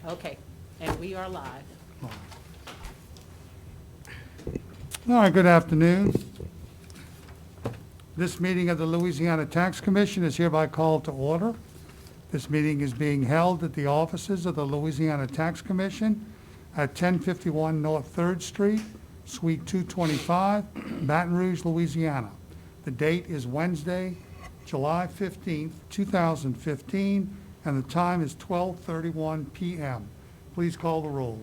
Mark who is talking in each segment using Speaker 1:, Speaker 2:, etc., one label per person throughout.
Speaker 1: Okay, and we are live.
Speaker 2: All right, good afternoon. This meeting of the Louisiana Tax Commission is hereby called to order. This meeting is being held at the offices of the Louisiana Tax Commission at 1051 North 3rd Street, Suite 225, Baton Rouge, Louisiana. The date is Wednesday, July 15th, 2015, and the time is 12:31 p.m. Please call the roll.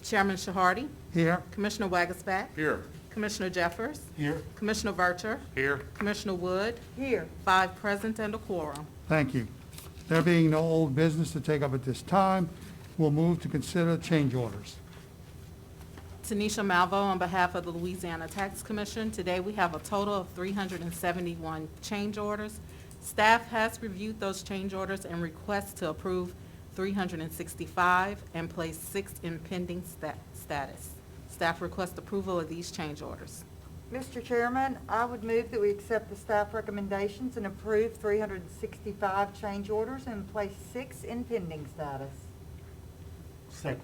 Speaker 1: Chairman Shahardy,
Speaker 2: Here.
Speaker 1: Commissioner Wagasback,
Speaker 3: Here.
Speaker 1: Commissioner Jeffers,
Speaker 2: Here.
Speaker 1: Commissioner Vercher,
Speaker 3: Here.
Speaker 1: Commissioner Wood. Here. 5 present and a quorum.
Speaker 2: Thank you. There being no old business to take up at this time, we'll move to consider change orders.
Speaker 1: Tanisha Malvo on behalf of the Louisiana Tax Commission. Today we have a total of 371 change orders. Staff has reviewed those change orders and requests to approve 365 and place 6 in pending status. Staff requests approval of these change orders.
Speaker 4: Mr. Chairman, I would move that we accept the staff recommendations and approve 365 change orders and place 6 in pending status.
Speaker 2: Second.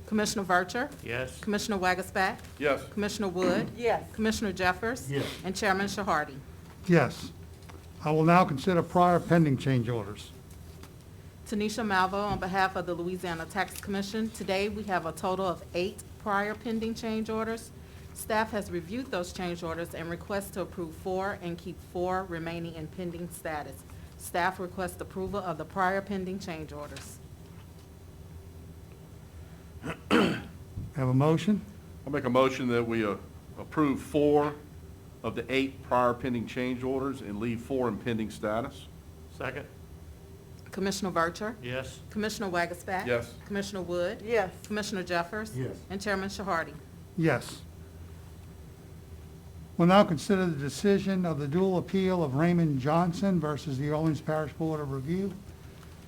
Speaker 1: Commissioner Vercher,
Speaker 3: Yes.
Speaker 1: Commissioner Wagasback,
Speaker 3: Yes.
Speaker 1: Commissioner Wood,
Speaker 4: Yes.
Speaker 1: Commissioner Jeffers,
Speaker 2: Yes.
Speaker 1: and Chairman Shahardy.
Speaker 2: Yes. I will now consider prior pending change orders.
Speaker 1: Tanisha Malvo on behalf of the Louisiana Tax Commission. Today, we have a total of 8 prior pending change orders. Staff has reviewed those change orders and requests to approve 4 and keep 4 remaining in pending status. Staff requests approval of the prior pending change orders.
Speaker 2: Have a motion?
Speaker 3: I'll make a motion that we approve 4 of the 8 prior pending change orders and leave 4 in pending status.
Speaker 5: Second.
Speaker 1: Commissioner Vercher,
Speaker 5: Yes.
Speaker 1: Commissioner Wagasback.
Speaker 3: Yes.
Speaker 1: Commissioner Wood.
Speaker 4: Yes.
Speaker 1: Commissioner Jeffers.
Speaker 2: Yes.
Speaker 1: And Chairman Shahardy.
Speaker 2: Yes. We'll now consider the decision of the dual appeal of Raymond Johnson versus the Orleans Parish Board of Review.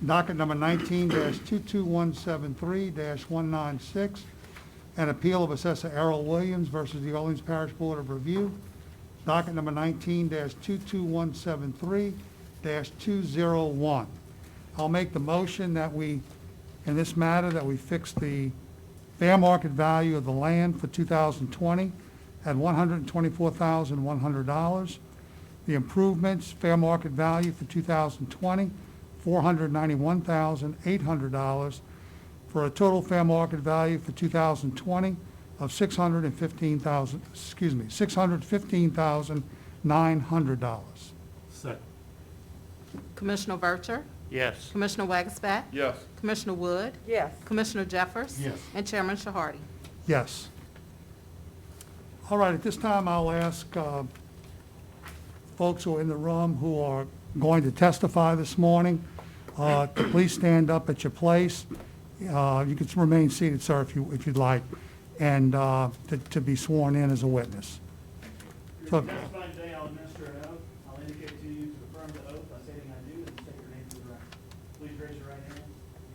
Speaker 2: Docket number 19-22173-196, an appeal of Assessor Errol Williams versus the Orleans Parish Board of Review. Docket number 19-22173-201. I'll make the motion that we, in this matter, that we fix the fair market value of the land for 2020 at $124,100. The improvements, fair market value for 2020, $491,800, for a total fair market value for 2020 of $615,900.
Speaker 5: Second.
Speaker 1: Commissioner Vercher,
Speaker 5: Yes.
Speaker 1: Commissioner Wagasback,
Speaker 3: Yes.
Speaker 1: Commissioner Wood,
Speaker 4: Yes.
Speaker 1: Commissioner Jeffers.
Speaker 2: Yes.
Speaker 1: And Chairman Shahardy.
Speaker 2: Yes. All right, at this time, I'll ask folks who are in the room who are going to testify this morning to please stand up at your place. You can remain seated, sir, if you'd like, and to be sworn in as a witness. So,
Speaker 6: Testifying today, I'll administer an oath. I'll indicate to you to affirm the oath by stating I do and state your name for the record. Please raise your right hand.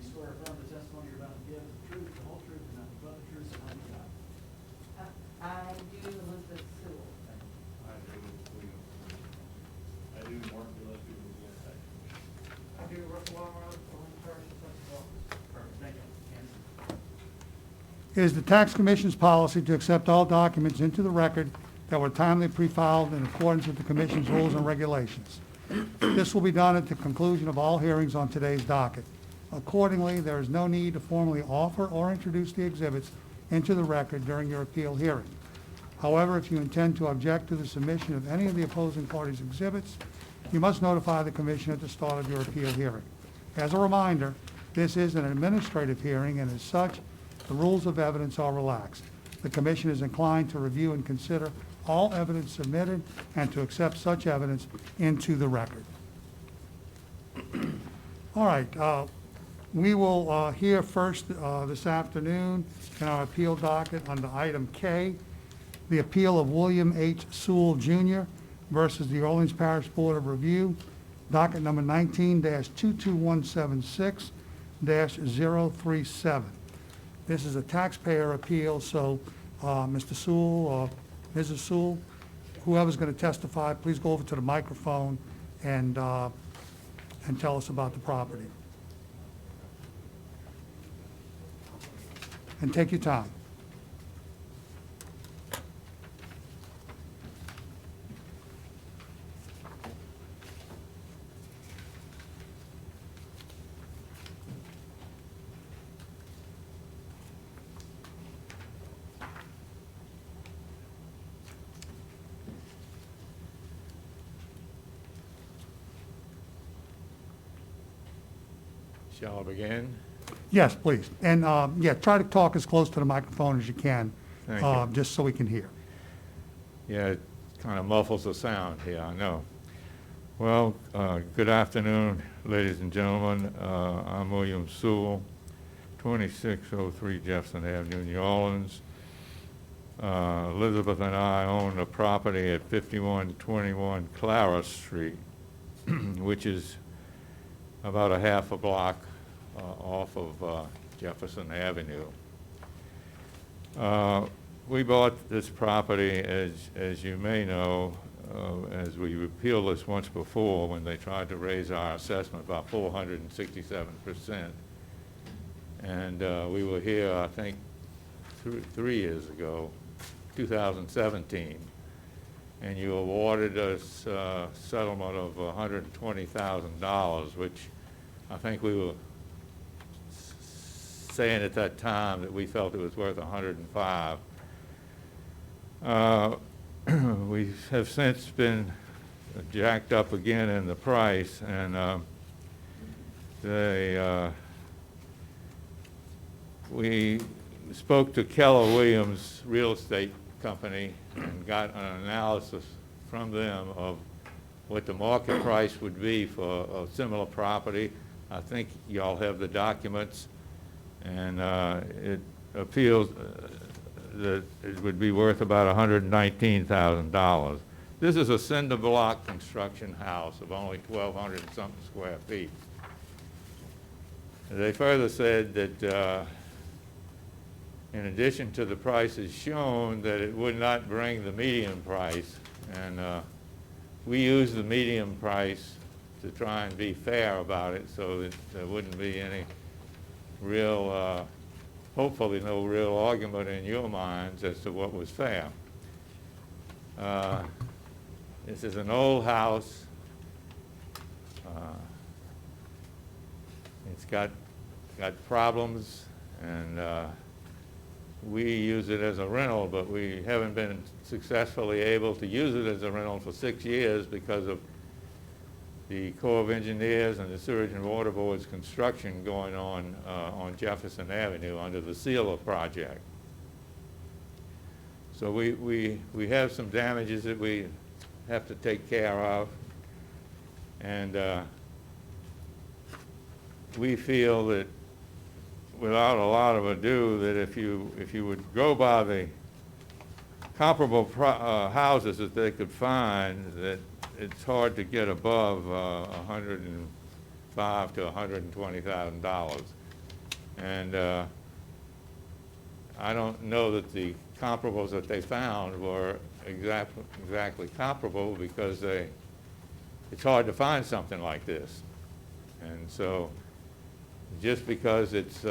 Speaker 6: You swear or affirm the testimony you're about to give is the truth, the whole truth, and nothing but the truth, so help you God.
Speaker 1: I do, Elizabeth Sewell.
Speaker 5: I do, William. I do, Mark Gillespie, Louisiana Tax Commission.
Speaker 6: I do, Russell Longroad, Orleans Parish Assessor's Office. Perfect, thank you. Hands.
Speaker 2: it is the Tax Commission's policy to accept all documents into the record that were timely pre-filed in accordance with the Commission's rules and regulations. This will be done at the conclusion of all hearings on today's docket. Accordingly, there is no need to formally offer or introduce the exhibits into the record during your appeal hearing. However, if you intend to object to the submission of any of the opposing parties' exhibits, you must notify the Commission at the start of your appeal hearing. As a reminder, this is an administrative hearing, and as such, the rules of evidence are relaxed. The Commission is inclined to review and consider all evidence submitted and to accept such evidence into the record. All right, we will hear first this afternoon in our appeal docket under item K, the appeal of William H. Sewell Jr. versus the Orleans Parish Board of Review, docket number 19-22176-037. This is a taxpayer appeal, so Mr. Sewell or Mrs. Sewell, whoever's going to testify, please go over to the microphone and tell us about the property. and take your time.
Speaker 7: Shall I begin?
Speaker 2: Yes, please. And, yeah, try to talk as close to the microphone as you can,
Speaker 7: Thank you.
Speaker 2: just so we can hear.
Speaker 7: Yeah, it kind of muffles the sound here, I know. Well, good afternoon, ladies and gentlemen. I'm William Sewell, 2603 Jefferson Avenue, New Orleans. Elizabeth and I own a property at 5121 Clara Street, which is about a half a block off of Jefferson Avenue. We bought this property, as you may know, as we repealed this once before when they tried to raise our assessment by 467%. And we were here, I think, 3 years ago, 2017, and you awarded us a settlement of $120,000, which I think we were saying at that time that we felt it was worth 105. We have since been jacked up again in the price, and we spoke to Keller Williams Real Estate Company and got an analysis from them of what the market price would be for a similar property. I think y'all have the documents, and it appeals that it would be worth about $119,000. This is a cinder block construction house of only 1,200 and something square feet. They further said that in addition to the prices shown, that it would not bring the median price, and we use the median price to try and be fair about it so that there wouldn't be any real, hopefully no real argument in your minds as to what was fair. This is an old house. It's got problems, and we use it as a rental, but we haven't been successfully able to use it as a rental for 6 years because of the Corps of Engineers and the Sewage and Water Board's construction going on Jefferson Avenue under the Sealer project. So we have some damages that we have to take care of, and we feel that without a lot of ado, that if you would go by the comparable houses that they could find, that it's hard to get above $105,000 to $120,000. And I don't know that the comparables that they found were exactly comparable, because it's hard to find something like this. And so just because it's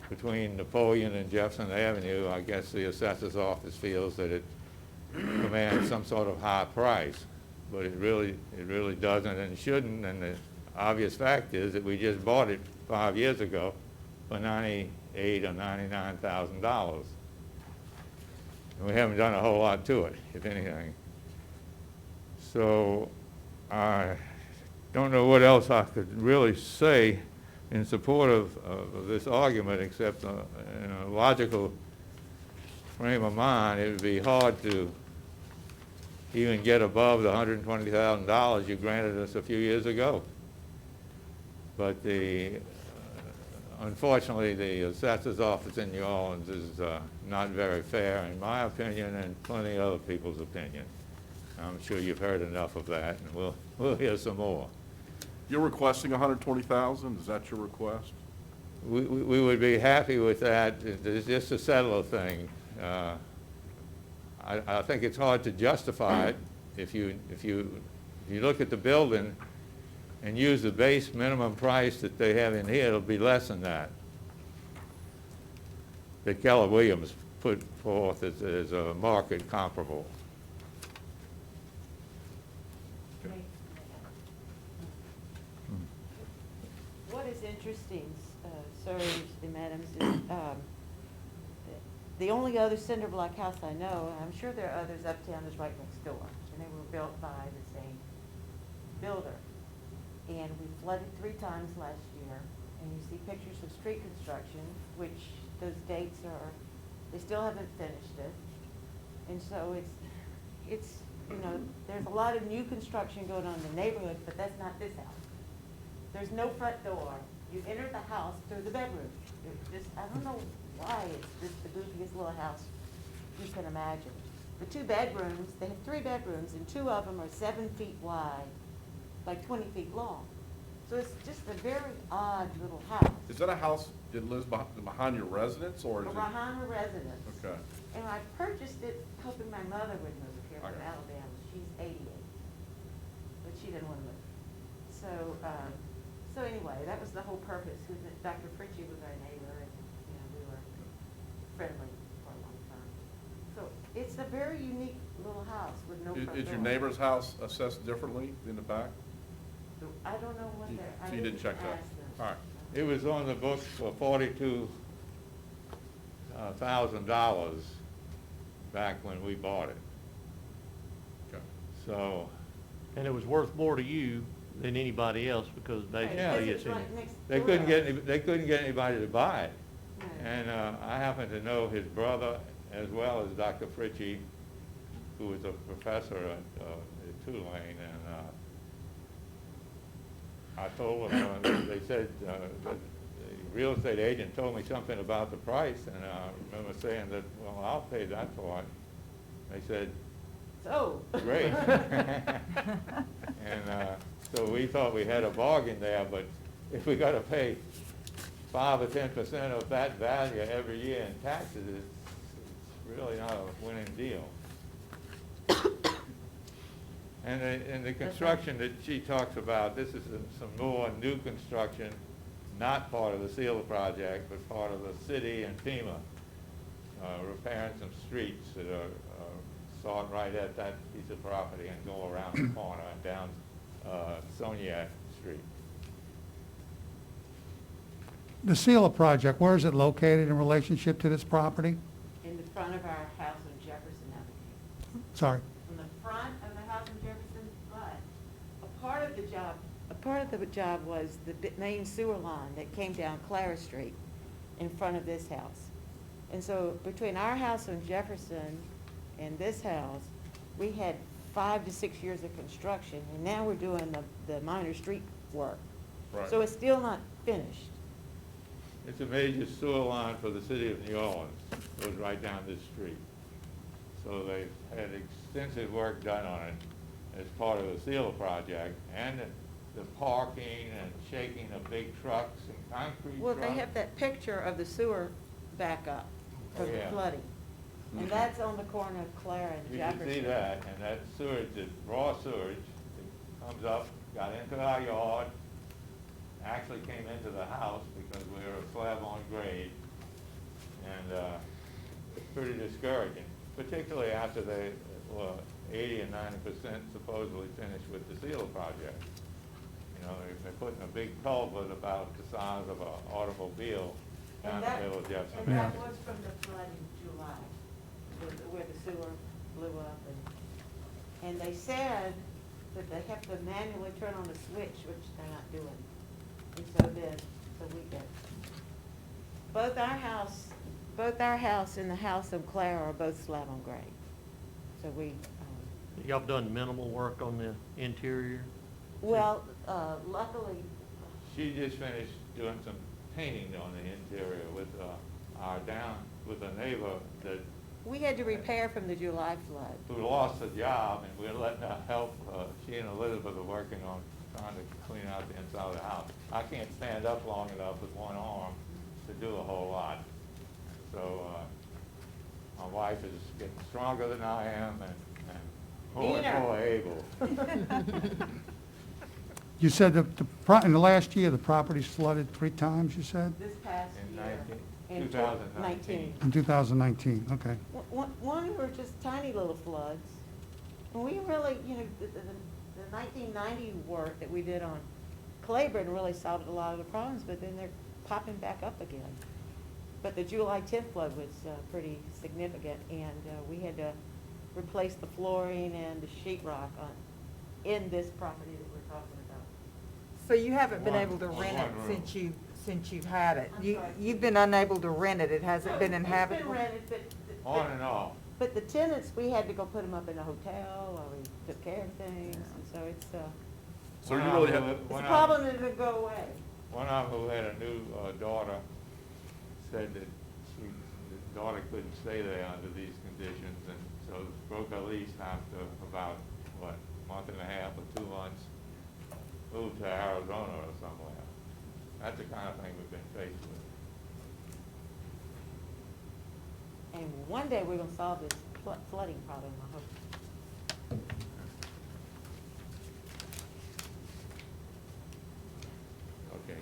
Speaker 7: between Napoleon and Jefferson Avenue, I guess the assessor's office feels that it commands some sort of high price, but it really doesn't and shouldn't. And the obvious fact is that we just bought it 5 years ago for $98,000 or $99,000, and we haven't done a whole lot to it, if anything. So I don't know what else I could really say in support of this argument, except in a logical frame of mind, it would be hard to even get above the $120,000 you granted us a few years ago. But unfortunately, the assessor's office in New Orleans is not very fair, in my opinion, and plenty of other people's opinion. I'm sure you've heard enough of that, and we'll hear some more.
Speaker 3: You're requesting $120,000, is that your request?
Speaker 7: We would be happy with that. It's just a settle thing. I think it's hard to justify it if you look at the building and use the base minimum price that they have in here. It'll be less than that. that Keller Williams put forth as a market comparable.
Speaker 8: What is interesting, sirs and madams, is the only other cinder block house I know, and I'm sure there are others uptown, is right next door. And they were built by the same builder. And we flooded 3 times last year. And you see pictures of street construction, which those dates are, they still haven't finished it. And so it's, you know, there's a lot of new construction going on in the neighborhood, but that's not this house. There's no front door. You enter the house through the bedroom. It's just, I don't know why, it's just the goofiest little house you can imagine. The 2 bedrooms, they have 3 bedrooms, and 2 of them are 7 feet wide by 20 feet long. So it's just a very odd little house.
Speaker 3: Is that a house that lives behind your residence, or is it?
Speaker 8: Behind a residence.
Speaker 3: Okay.
Speaker 8: And I purchased it hoping my mother would move here from
Speaker 3: Okay.
Speaker 8: Alabama. She's 88, but she didn't want to move. So anyway, that was the whole purpose. Dr. Fritchie was our neighbor, and you know we were friendly for a long time. So it's a very unique little house with no front door.
Speaker 3: Is your neighbor's house assessed differently than the back?
Speaker 8: I don't know what they're.
Speaker 3: So you didn't check that?
Speaker 8: ask them.
Speaker 3: All right.
Speaker 7: It was on the books for $42,000 back when we bought it.
Speaker 3: Okay.
Speaker 7: So,
Speaker 5: And it was worth more to you than anybody else because
Speaker 8: Right,
Speaker 5: basically
Speaker 8: because
Speaker 5: it's
Speaker 8: it's
Speaker 5: in.
Speaker 8: right next
Speaker 7: they
Speaker 8: door.
Speaker 7: couldn't get anybody to buy it.
Speaker 8: No.
Speaker 7: And I happen to know his brother as well as Dr. Fritchie, who was a professor at Tulane, and I told them, they said, that the real estate agent told me something about the price, and I remember saying that, well, I'll pay that for it. They said,
Speaker 8: So.
Speaker 7: great. And so we thought we had a bargain there, but if we got to pay 5 or 10% of that value every year in taxes, it's really not a winning deal. And the construction that she talks about, this is some more new construction, not part of the SEAL project, but part of the city and FEMA, repairing some streets that are start right at that piece of property and go around the corner and down Soniac Street.
Speaker 2: The SEAL project, where is it located in relationship to this property?
Speaker 8: In the front of our house on Jefferson Avenue.
Speaker 2: Sorry.
Speaker 8: On the front of the house on Jefferson, but a part of the job was the main sewer line that came down Clara Street in front of this house. And so between our house on Jefferson and this house, we had 5 to 6 years of construction, and now we're doing the minor street work.
Speaker 3: Right.
Speaker 8: So it's still not finished.
Speaker 7: It's a major sewer line for the city of New Orleans. It goes right down this street. So they've had extensive work done on it as part of the SEAL project, and the parking and shaking of big trucks and concrete
Speaker 8: Well,
Speaker 7: trucks.
Speaker 8: they have that picture of the sewer backup from
Speaker 7: Oh,
Speaker 8: the
Speaker 7: yeah.
Speaker 8: flooding. And that's on the corner of Clara and
Speaker 7: You
Speaker 8: Jefferson.
Speaker 7: can see that, and that sewage, is raw sewage, it comes up, got into our yard, actually came into the house because we were a slab on grade, and it's pretty discouraging, particularly after they were 80 and 90% supposedly finished with the SEAL project. You know, they're putting a big culvert about the size of an automobile down
Speaker 8: And
Speaker 7: the
Speaker 8: that,
Speaker 7: middle of Jefferson.
Speaker 8: and that was from the flood in July, where the sewer blew up. And they said that they have to manually turn on the switch, which they're not doing. And so we did. Both our house and the house of Clara are both slab on grade. So we,
Speaker 5: Y'all have done minimal work on the interior?
Speaker 8: well, luckily,
Speaker 7: She just finished doing some painting on the interior with with a neighbor that,
Speaker 8: we had to repair from the July flood.
Speaker 7: who lost a job, and we're letting her help, she and Elizabeth are working on trying to clean out the inside of the house. I can't stand up long enough with one arm to do a whole lot. So, my wife is getting stronger than I am and more and
Speaker 8: Meaner.
Speaker 7: more able.
Speaker 2: You said in the last year, the property's flooded 3 times, you said?
Speaker 8: This past
Speaker 7: In
Speaker 8: year.
Speaker 7: 19
Speaker 8: in
Speaker 7: 2019.
Speaker 2: In 2019, okay.
Speaker 8: One were just tiny little floods. And we really, the 1990 work that we did on Claiborne really solved a lot of the problems, but then they're popping back up again. But the July 10th flood was pretty significant, and we had to replace the flooring and the sheetrock in this property that we're talking about.
Speaker 4: So you haven't been
Speaker 7: One-
Speaker 4: able to rent
Speaker 7: one
Speaker 4: it
Speaker 7: room.
Speaker 4: since you've had it?
Speaker 8: I'm sorry.
Speaker 4: You've been unable to rent it, it hasn't been inhabitable?
Speaker 8: It's been rented,
Speaker 7: On and off.
Speaker 8: but the tenants, we had to go put them up in a hotel, or we took care of things, and so it's,
Speaker 3: So you really have,
Speaker 8: it's a problem that didn't go away.
Speaker 7: One of them who had a new daughter said that the daughter couldn't stay there under these conditions, and so broke her lease after about, what, a month and a half or 2 months, moved to Arizona or somewhere. That's the kind of thing we've been faced with.
Speaker 8: And one day we're gonna solve this flooding problem, I hope.
Speaker 7: Okay.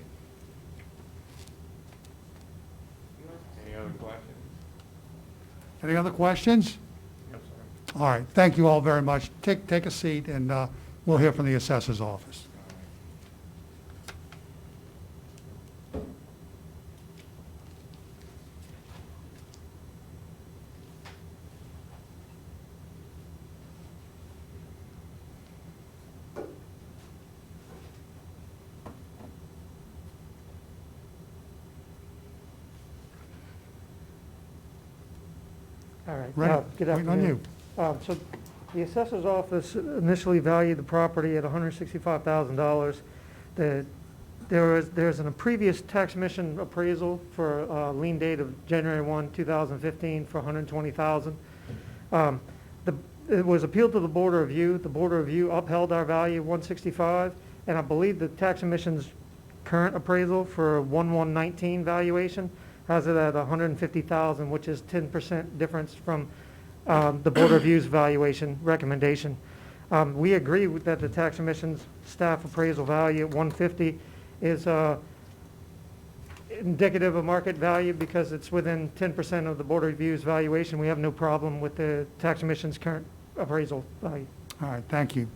Speaker 7: Any other questions?
Speaker 2: Any other questions?
Speaker 7: Yes, sir.
Speaker 2: All right, thank you all very much. Take a seat, and we'll hear from the assessor's office.
Speaker 9: All right.
Speaker 2: Ready?
Speaker 9: Good
Speaker 2: Waiting on
Speaker 9: afternoon. So the assessor's office initially valued the property at $165,000. There's a previous tax mission appraisal for a lien date of January 1, 2015 for $120,000. It was appealed to the Board of Review. The Board of Review upheld our value of $165,000, and I believe the tax mission's current appraisal for 1/1/19 valuation has it at $150,000, which is 10% difference from the Board of Review's valuation recommendation. We agree that the tax commission's staff appraisal value at $150 is indicative of market value because it's within 10% of the Board of Review's valuation. We have no problem with the tax commission's current appraisal value.
Speaker 2: All right, thank you.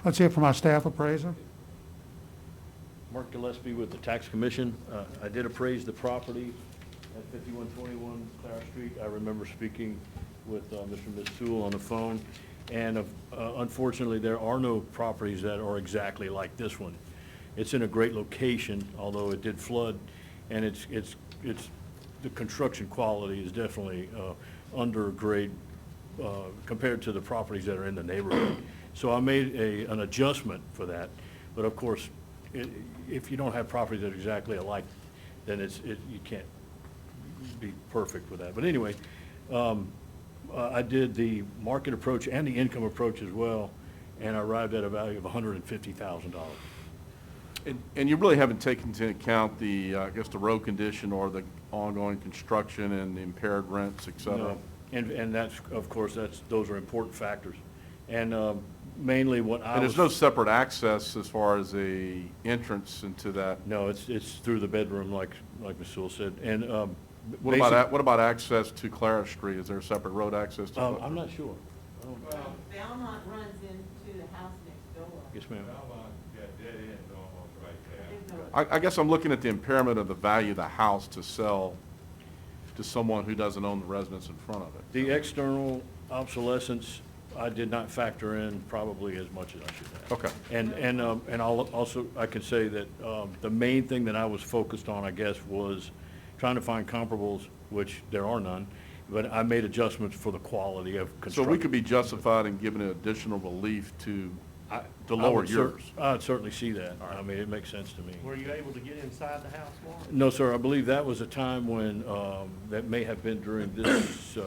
Speaker 2: Let's hear from our staff appraiser.
Speaker 5: Mark Gillespie with the Tax Commission. I did appraise the property at 5121 Clara Street. I remember speaking with Mr. and Ms. Sewell on the phone, and unfortunately, there are no properties that are exactly like this one. It's in a great location, although it did flood, and the construction quality is definitely under grade compared to the properties that are in the neighborhood. So I made an adjustment for that, but of course, if you don't have properties that are exactly alike, then you can't be perfect with that. But anyway, I did the market approach and the income approach as well, and I arrived at a value of $150,000.
Speaker 3: and you really haven't taken into account the, I guess, the road condition or the ongoing construction and the impaired rents, et cetera?
Speaker 5: No. And that's, of course, those are important factors. And mainly what I
Speaker 3: And
Speaker 5: was...
Speaker 3: there's no separate access as far as a entrance into that?
Speaker 5: No, it's through the bedroom, like Ms. Sewell said. And
Speaker 3: What about access to Clara Street? Is there a separate road access to?
Speaker 5: I'm not sure.
Speaker 8: Belmont runs into the house next door.
Speaker 5: Yes, ma'am.
Speaker 7: Belmont got dead ends almost right there.
Speaker 8: There's no-
Speaker 3: I guess I'm looking at the impairment of the value of the house to sell to someone who doesn't own the residence in front of it.
Speaker 5: The external obsolescence, I did not factor in probably as much as I should have.
Speaker 3: Okay.
Speaker 5: And I'll also, I can say that the main thing that I was focused on, I guess, was trying to find comparables, which there are none, but I made adjustments for the quality of
Speaker 3: So
Speaker 5: construction.
Speaker 3: we could be justified in giving additional relief to
Speaker 5: I
Speaker 3: lower
Speaker 5: would
Speaker 3: yours?
Speaker 5: I'd certainly see that. I mean, it makes sense to me.
Speaker 6: Were you able to get inside the house, Mark?
Speaker 5: No, sir, I believe that was a time when, that may have been during this,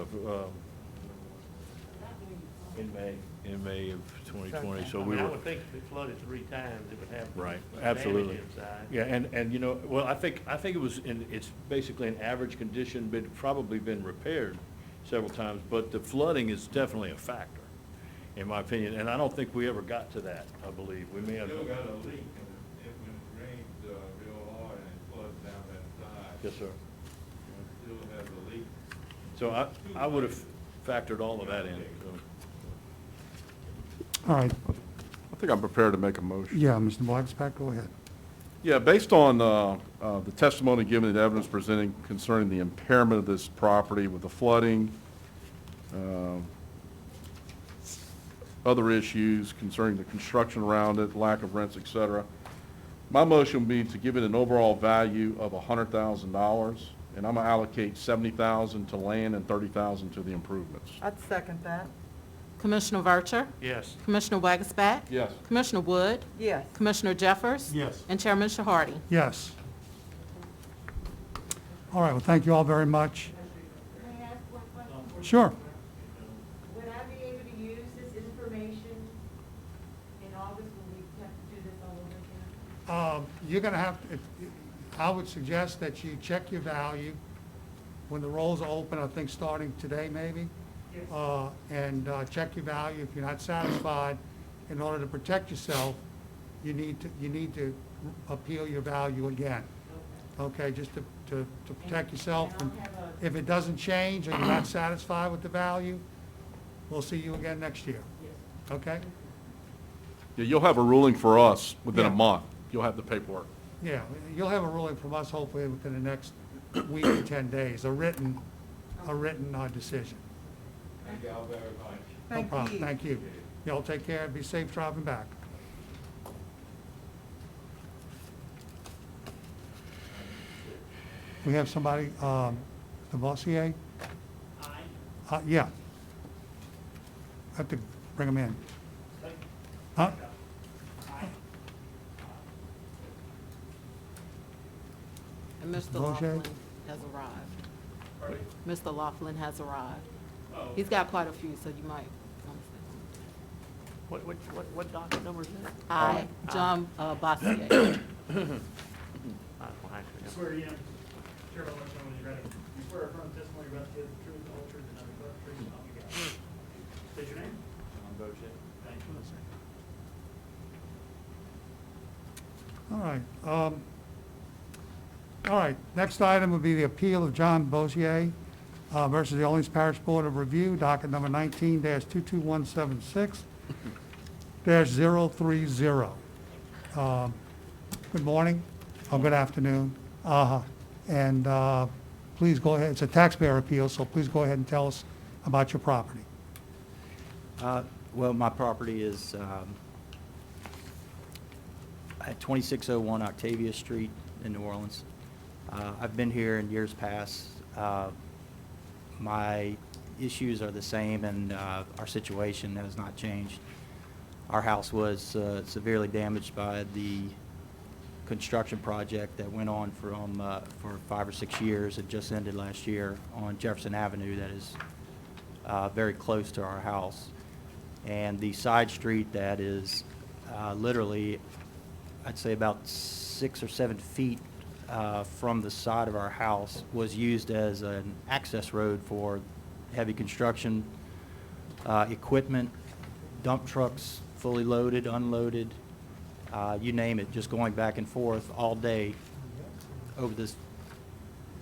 Speaker 5: in May of 2020, so we
Speaker 6: I
Speaker 5: were.
Speaker 6: would think if it flooded 3 times, it would have.
Speaker 5: Right,
Speaker 6: damage
Speaker 5: absolutely.
Speaker 6: inside.
Speaker 5: Yeah, and you know, well, I think it was it's basically in average condition, but probably been repaired several times, but the flooding is definitely a factor, in my opinion, and I don't think we ever got to that, I believe. We may have.
Speaker 7: Still got a leak, and when it rains real hard and it floods down that side.
Speaker 5: Yes, sir. So I would have factored all of that in, so.
Speaker 2: All right,
Speaker 3: I think I'm prepared to make a motion.
Speaker 2: yeah, Mr. Blacksback, go ahead.
Speaker 3: Yeah, based on the testimony given and evidence presented concerning the impairment of this property with the flooding, other issues concerning the construction around it, lack of rents, et cetera, my motion would be to give it an overall value of $100,000, and I'm going to allocate $70,000 to land and $30,000 to the improvements.
Speaker 4: I'd second that.
Speaker 1: Commissioner Vercher,
Speaker 5: Yes.
Speaker 1: Commissioner Wagasback,
Speaker 3: Yes.
Speaker 1: Commissioner Wood,
Speaker 4: Yes.
Speaker 1: Commissioner Jeffers.
Speaker 5: Yes.
Speaker 1: And Chairman Shahardy.
Speaker 2: Yes. All right, well, thank you all very much.
Speaker 8: Can I ask one question?
Speaker 2: Sure.
Speaker 8: Would I be able to use this information in August when we have to do this all over again?
Speaker 2: You're going to have, I would suggest that you check your value when the rolls are open, I think starting today maybe. And check your value. If you're not satisfied, in order to protect yourself, you need to appeal your value again. Okay, just to protect yourself. And if it doesn't change or you're not satisfied with the value, we'll see you again next year. Okay?
Speaker 3: Yeah, you'll have a ruling for us within a
Speaker 2: Yeah.
Speaker 3: month. You'll have the paperwork.
Speaker 2: Yeah, you'll have a ruling from us hopefully within the next week to 10 days, a written decision.
Speaker 7: Thank you all very much.
Speaker 2: No
Speaker 4: Thank
Speaker 2: problem.
Speaker 4: you.
Speaker 2: Thank you. Y'all take care. Be safe driving back. We have somebody, the Bossier? Yeah. Have to bring him in. Huh?
Speaker 1: And Mr.
Speaker 2: Bossier?
Speaker 1: Laughlin has arrived. Mr. Laughlin has arrived. He's got quite a few, so you might want to say something.
Speaker 5: What docket number is that?
Speaker 1: I, John Bossier.
Speaker 6: Swear you in. Chair, I'll let you know when you're ready. You swear affirm the testimony you're about to give the truth, the whole truth, and nothing but the truth, so help you God. State your name. Thank you.
Speaker 2: All right, next item would be the appeal of John Bossier versus the Orleans Parish Board of Review, docket number 19-22176-030. Good morning, or good afternoon. And please go ahead, it's a taxpayer appeal, so please go ahead and tell us about your property.
Speaker 10: Well, my property is at 2601 Octavia Street in New Orleans. I've been here in years past. My issues are the same, and our situation has not changed. Our house was severely damaged by the construction project that went on for 5 or 6 years. It just ended last year on Jefferson Avenue that is very close to our house. And the side street that is literally, I'd say about 6 or 7 feet from the side of our house was used as an access road for heavy construction equipment, dump trucks, fully loaded, unloaded, you name it, just going back and forth all day over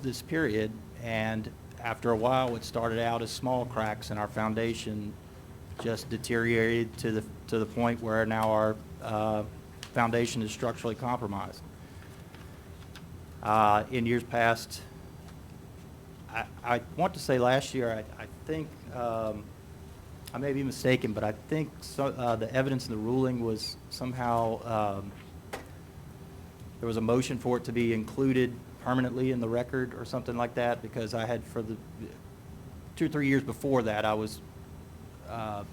Speaker 10: this period. And after a while, it started out as small cracks, and our foundation just deteriorated to the point where now our foundation is structurally compromised. In years past, I want to say last year, I think, I may be mistaken, but I think the evidence in the ruling was somehow, there was a motion for it to be included permanently in the record or something like that, because I had, for the 2 or 3 years before that, I was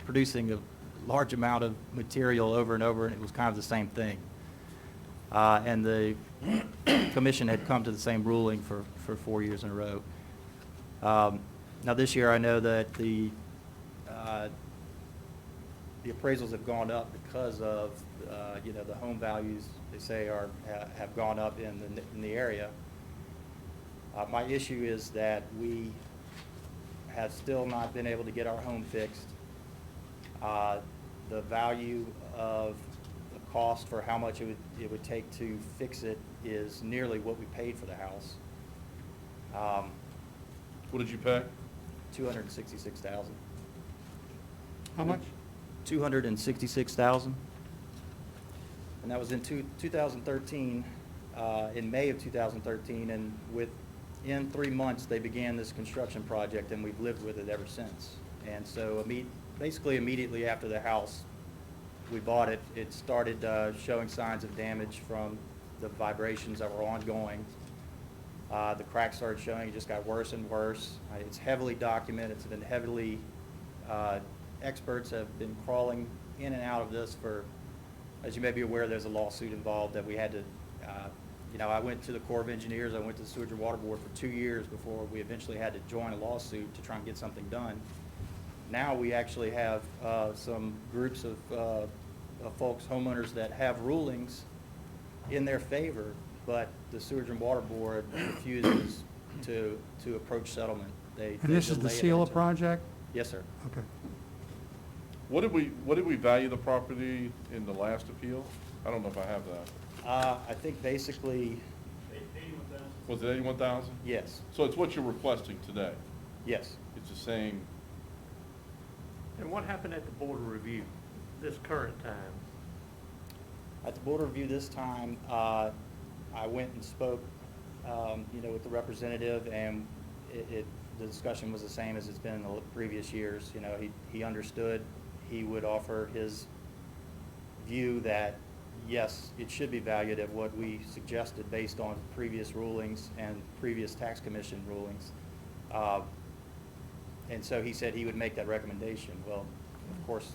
Speaker 10: producing a large amount of material over and over, and it was kind of the same thing. And the commission had come to the same ruling for 4 years in a row. Now this year, I know that the appraisals have gone up because of the home values, they say have gone up in the area. My issue is that we have still not been able to get our home fixed. The value of the cost for how much it would take to fix it is nearly what we paid for the house.
Speaker 3: What did you pay?
Speaker 10: $266,000.
Speaker 2: How much?
Speaker 10: $266,000. And that was in 2013, in May of 2013, and within 3 months, they began this construction project, and we've lived with it ever since. And so basically immediately after the house, we bought it, it started showing signs of damage from the vibrations that were ongoing. The cracks started showing, it just got worse and worse. It's heavily documented, it's been heavily, experts have been crawling in and out of this for, as you may be aware, there's a lawsuit involved that we had to, I went to the Corps of Engineers, I went to the Sewage and Water Board for 2 years before we eventually had to join a lawsuit to try and get something done. Now we actually have some groups of folks, homeowners that have rulings in their favor, but the Sewage and Water Board refuses to approach settlement.
Speaker 2: And this is the Sealer project?
Speaker 10: Yes, sir.
Speaker 2: Okay.
Speaker 3: What did we value the property in the last appeal? I don't know if I have that.
Speaker 10: I think basically,
Speaker 6: 81,000.
Speaker 3: Was it 81,000?
Speaker 10: yes,
Speaker 3: So it's what you're requesting today?
Speaker 10: yes.
Speaker 3: It's the same,
Speaker 5: And what happened at the board of review this current time?
Speaker 10: At the board review this time, I went and spoke, with the representative, and the discussion was the same as it's been in the previous years. He understood, he would offer his view that, yes, it should be valued at what we suggested based on previous rulings and previous tax commission rulings. And so he said he would make that recommendation. Well, of course,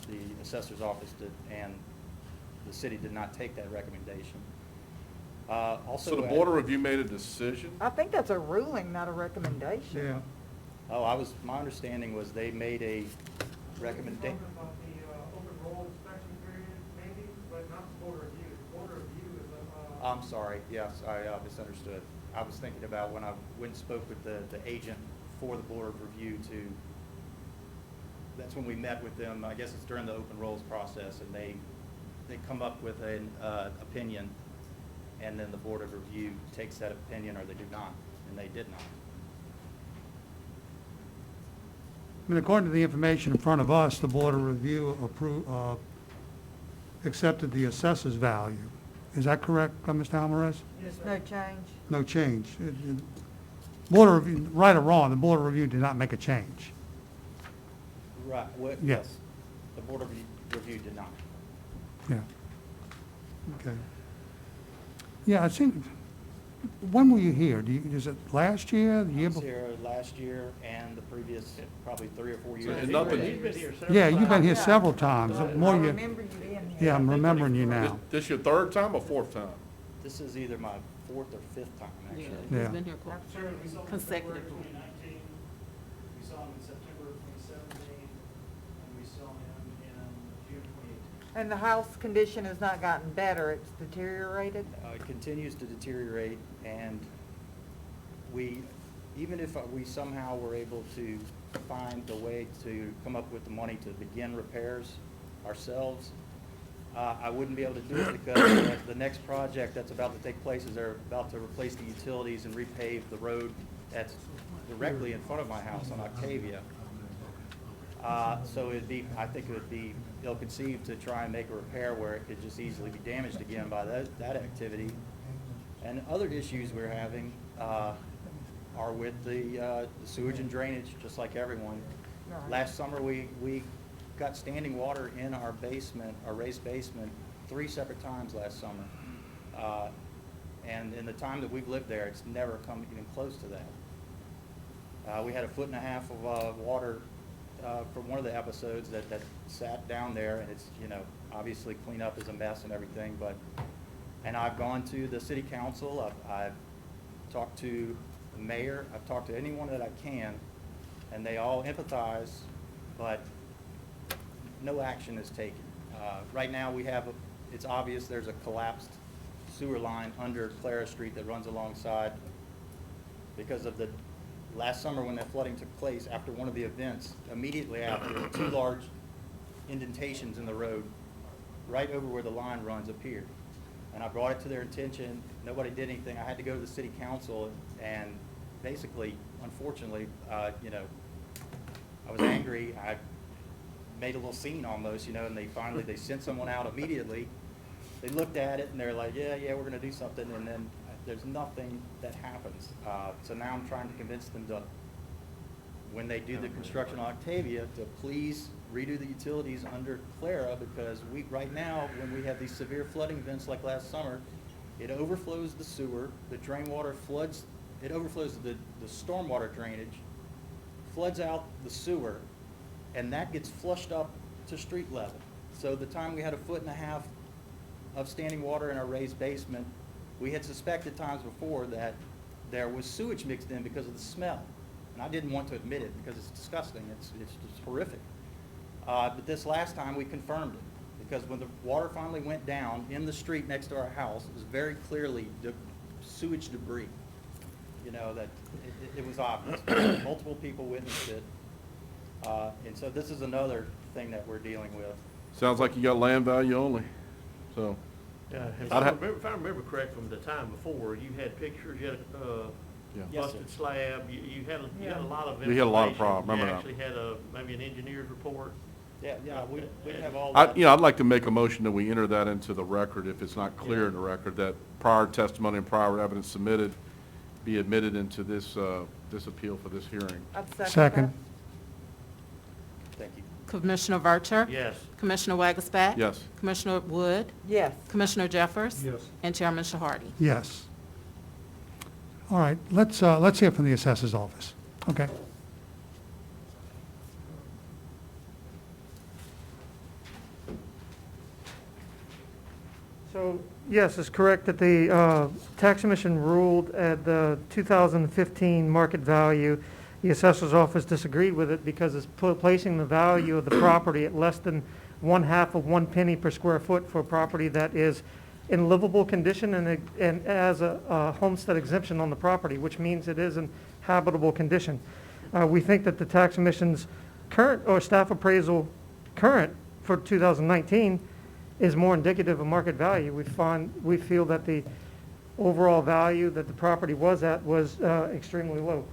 Speaker 10: the assessor's office did, and the city did not take that recommendation. Also,
Speaker 3: so the board of review made a decision?
Speaker 4: I think that's a ruling, not a recommendation.
Speaker 2: Yeah.
Speaker 10: my understanding was they made a recommendation.
Speaker 9: Talking about the open roll inspection period, maybe, but not the board review. The board review is a.
Speaker 10: I'm sorry, yes, I misunderstood. I was thinking about when I went and spoke with the agent for the board of review that's when we met with them, I guess it's during the open rolls process, and they come up with an opinion, and then the board of review takes that opinion, or they do not, and they did not.
Speaker 2: I mean, according to the information in front of us, the Board of Review accepted the assessor's value. Is that correct, Mr. Alvarez?
Speaker 4: No change.
Speaker 2: No change. Board of Review, right or wrong, the Board of Review did not make a change.
Speaker 10: Right,
Speaker 2: Yes.
Speaker 10: The board of review did not.
Speaker 2: Yeah. Okay. Yeah, I think, when were you here? Is it last year, the
Speaker 10: I
Speaker 2: year
Speaker 10: was
Speaker 2: before?
Speaker 10: here last year and the previous, probably 3 or 4
Speaker 3: So
Speaker 10: years.
Speaker 3: and nothing-
Speaker 5: He's been here several
Speaker 2: Yeah, you've been
Speaker 5: times.
Speaker 2: here several times. The
Speaker 4: I
Speaker 2: more you,
Speaker 4: remember you being here.
Speaker 2: yeah, I'm remembering you now.
Speaker 3: This your third time or fourth time?
Speaker 10: This is either my 4th or 5th time, actually.
Speaker 1: Yeah,
Speaker 2: Yeah.
Speaker 1: he's been here
Speaker 6: Sir, we saw him in February
Speaker 1: consecutively.
Speaker 6: 2019, we saw him in September of 2017, and we saw him in June 2018.
Speaker 4: And the house condition has not gotten better, it's deteriorated?
Speaker 10: It continues to deteriorate, and even if we somehow were able to find a way to come up with the money to begin repairs ourselves, I wouldn't be able to do it because the next project that's about to take place is they're about to replace the utilities and repave the road that's directly in front of my house on Octavia. So I think it would be ill-conceived to try and make a repair where it could just easily be damaged again by that activity. And other issues we're having are with the sewage and drainage, just like everyone.
Speaker 4: Right.
Speaker 10: Last summer, we got standing water in our basement, our raised basement, 3 separate times last summer. And in the time that we've lived there, it's never come even close to that. We had 1.5 feet of water for one of the episodes that sat down there, and it's, obviously cleanup is a mess and everything, and I've gone to the city council, I've talked to the mayor, I've talked to anyone that I can, and they all empathize, but no action is taken. Right now, it's obvious there's a collapsed sewer line under Clara Street that runs alongside because of the last summer when that flooding took place. After one of the events, immediately after, 2 large indentations in the road right over where the line runs appeared. And I brought it to their attention. Nobody did anything. I had to go to the city council, and basically, unfortunately, I was angry. I made a little scene almost, you know, and they sent someone out immediately. They looked at it and they're like, yeah, we're gonna do something, and then there's nothing that happens. So now I'm trying to convince them to, when they do the construction on Octavia, to please redo the utilities under Clara, because right now, when we have these severe flooding events like last summer, it overflows the sewer, the drain water floods, it overflows the stormwater drainage, floods out the sewer, and that gets flushed up to street level. So the time we had 1.5 feet of standing water in our raised basement, we had suspected times before that there was sewage mixed in because of the smell. And I didn't want to admit it because it's disgusting, it's just horrific. But this last time we confirmed it, because when the water finally went down in the street next to our house, it was very clearly sewage debris. You know, that it was obvious. Multiple people witnessed it. And so this is another thing that we're dealing with.
Speaker 3: Sounds like you got land value only, so.
Speaker 5: Yeah, if
Speaker 3: I'd
Speaker 5: I
Speaker 3: ha-
Speaker 5: remember correct from the time before, you had pictures, you had
Speaker 3: Yeah.
Speaker 10: Yes,
Speaker 5: busted slab, you had a lot of information.
Speaker 3: We had a lot of problems, remember
Speaker 5: You
Speaker 3: that.
Speaker 5: actually had maybe an engineer's report.
Speaker 10: Yeah, we have all
Speaker 3: I,
Speaker 10: that.
Speaker 3: you know, I'd like to make a motion that we enter that into the record, if it's not clear in the record, that prior testimony and prior evidence submitted be admitted into this, this appeal for this hearing.
Speaker 4: I'd
Speaker 2: Second.
Speaker 10: Thank you.
Speaker 1: Commissioner Vercher?
Speaker 5: Yes.
Speaker 1: Commissioner Wagasback?
Speaker 3: Yes.
Speaker 1: Commissioner Wood?
Speaker 4: Yes.
Speaker 1: Commissioner Jeffers?
Speaker 9: Yes.
Speaker 1: And Chairman Shahardy?
Speaker 2: Yes. All right, let's hear from the assessor's office. Okay.
Speaker 9: So, yes, it's correct that the tax commission ruled at the 2015 market value. The assessor's office disagreed with it because it's placing the value of the property at less than 1/2 of 1 penny per square foot for a property that is in livable condition and as a homestead exemption on the property, which means it is in habitable condition. We think that the tax commission's current or staff appraisal current for 2019 is more indicative of market value. We feel that the overall value that the property was at was extremely low.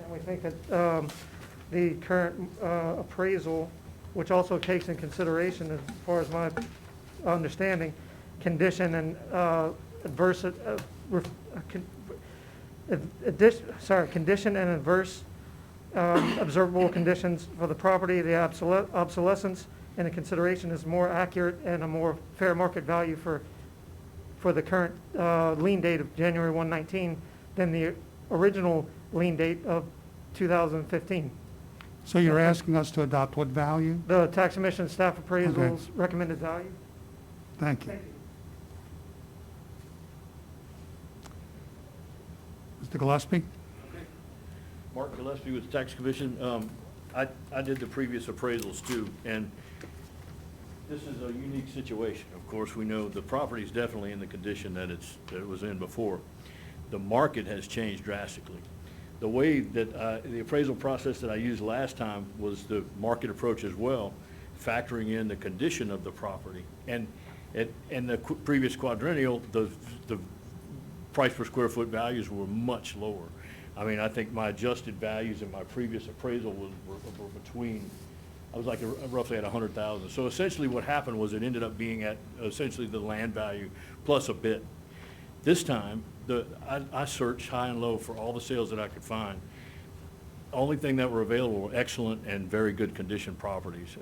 Speaker 9: And we think that the current appraisal, which also takes in consideration, as far as my understanding, condition and condition and adverse observable conditions for the property, the obsolescence, and the consideration is more accurate and a more fair market value for the current lien date of January 1/19 than the original lien date of 2015.
Speaker 2: So you're asking us to adopt what value?
Speaker 9: The tax commission staff appraisal's recommended value.
Speaker 2: Thank you. Mr. Gillespie?
Speaker 5: Mark Gillespie with the Tax Commission. I did the previous appraisals too, and this is a unique situation. Of course, we know the property is definitely in the condition that it was in before. The market has changed drastically. The way that the appraisal process that I used last time was the market approach as well, factoring in the condition of the property. And the previous quadrennial, the price per square foot values were much lower. I mean, I think my adjusted values in my previous appraisal were between, I was like roughly at 100,000. So essentially what happened was it ended up being at essentially the land value plus a bit. This time, I searched high and low for all the sales that I could find. Only thing that were available were excellent and very good condition properties.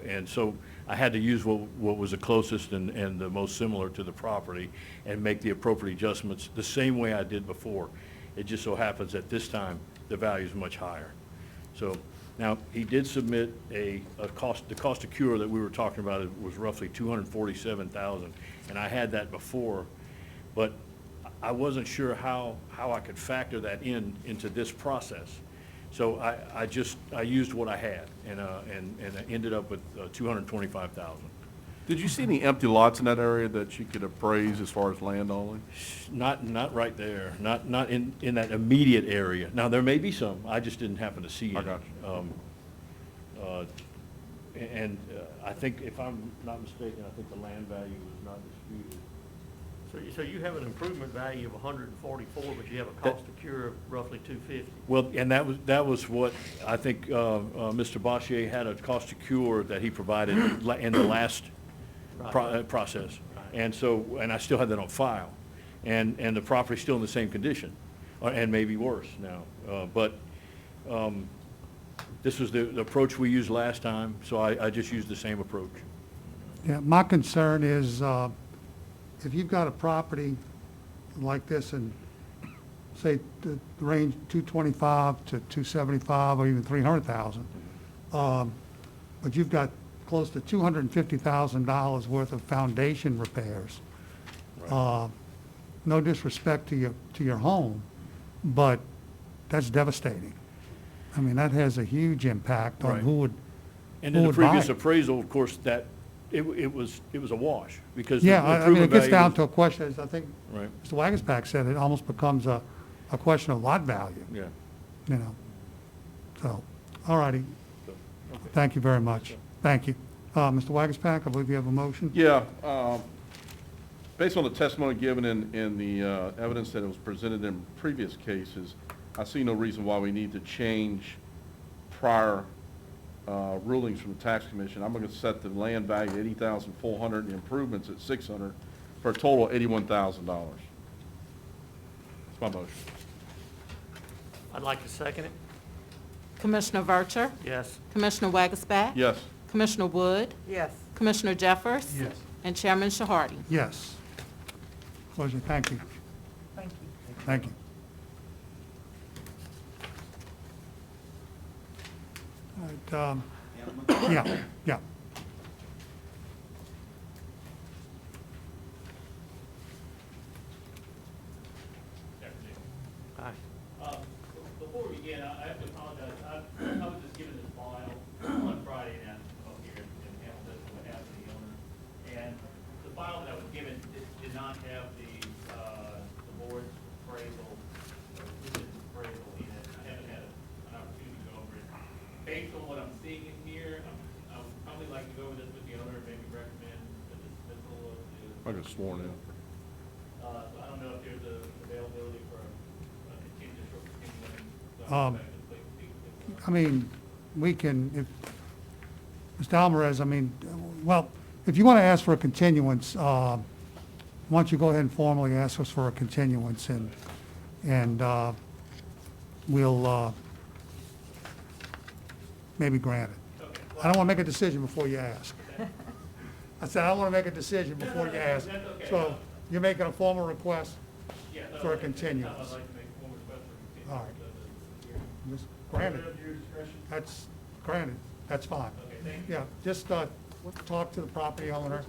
Speaker 5: And so I had to use what was the closest and the most similar to the property and make the appropriate adjustments the same way I did before. It just so happens that this time the value is much higher. So now he did submit the cost of cure that we were talking about was roughly $247,000, and I had that before, but I wasn't sure how I could factor that into this process. So I used what I had, and I ended up with $225,000.
Speaker 3: Did you see any empty lots in that area that you could appraise as far as land only?
Speaker 5: Not right there, not in that immediate area. Now, there may be some, I just didn't happen to see it.
Speaker 3: I got
Speaker 5: I think, if I'm not mistaken, I think the land value was not disputed. So you have an improvement value of 144, but you have a cost to cure of roughly 250.
Speaker 11: Well, and that was what I think Mr. Bossier had a cost to cure that he provided in the last process. And so, and I still have that on file. And the property's still in the same condition, and maybe worse now. But this was the approach we used last time, so I just used the same approach.
Speaker 2: Yeah, my concern is, if you've got a property like this and say the range 225 to 275 or even 300,000, but you've got close to $250,000 worth of foundation repairs. No disrespect to your home, but that's devastating. I mean, that has a huge impact on
Speaker 11: Right.
Speaker 2: who would
Speaker 11: And
Speaker 2: who
Speaker 11: in the
Speaker 2: would buy
Speaker 11: previous
Speaker 2: it.
Speaker 11: appraisal, of course, that, it was a wash, because the
Speaker 2: Yeah, I mean, it
Speaker 11: improvement
Speaker 2: gets
Speaker 11: value
Speaker 2: down
Speaker 11: was-
Speaker 2: to a question, as I think
Speaker 11: Right,
Speaker 2: Mr. Wagensback said, it almost becomes a question of lot value,
Speaker 11: yeah.
Speaker 2: you know. So, all righty,
Speaker 11: So, okay.
Speaker 2: thank you very much. Thank you. Mr. Wagensback, I believe you have a motion?
Speaker 3: Yeah, based on the testimony given in the evidence that was presented in previous cases, I see no reason why we need to change prior rulings from the tax commission. I'm going to set the land value at $80,400 and the improvements at $600 for a total of $81,000. That's my motion.
Speaker 5: I'd like to second it.
Speaker 1: Commissioner Vercher,
Speaker 5: Yes.
Speaker 1: Commissioner Wagensback.
Speaker 3: Yes.
Speaker 1: Commissioner Wood,
Speaker 4: Yes.
Speaker 1: Commissioner Jeffers.
Speaker 6: Yes.
Speaker 1: And Chairman Shahardy.
Speaker 2: Yes. Pleasure, thank you.
Speaker 4: Thank you.
Speaker 2: Thank you. All right, yeah.
Speaker 5: Aye.
Speaker 6: Before we begin, I have to apologize. I was just given this file on Friday and asked to come up here and handle this on behalf of the owner. And the file that I was given did not have the board's appraisal, or Lucid's appraisal in it. I haven't had an opportunity to go over it. Based on what I'm seeing in here, I would probably like to go over this with the owner and maybe recommend the dismissal of the.
Speaker 3: I got sworn in.
Speaker 6: So I don't know if there's a availability for a continued or continuing.
Speaker 2: I mean, we can, if, Mr. Alvarez, I mean, well, if you want to ask for a continuance, why don't you go ahead and formally ask us for a continuance, and we'll maybe grant it. I don't want to make a decision before you ask. I said, I don't want to make a decision before you ask.
Speaker 6: That's okay.
Speaker 2: So you're making a formal request
Speaker 6: Yeah, no,
Speaker 2: for a
Speaker 6: at this time,
Speaker 2: continuance.
Speaker 6: I'd like to make a formal request for a
Speaker 2: All
Speaker 6: continuance of the hearing.
Speaker 2: Just granted.
Speaker 6: At your discretion.
Speaker 2: That's granted. That's fine.
Speaker 6: Okay, thank you.
Speaker 2: Yeah, just talk to the property owner,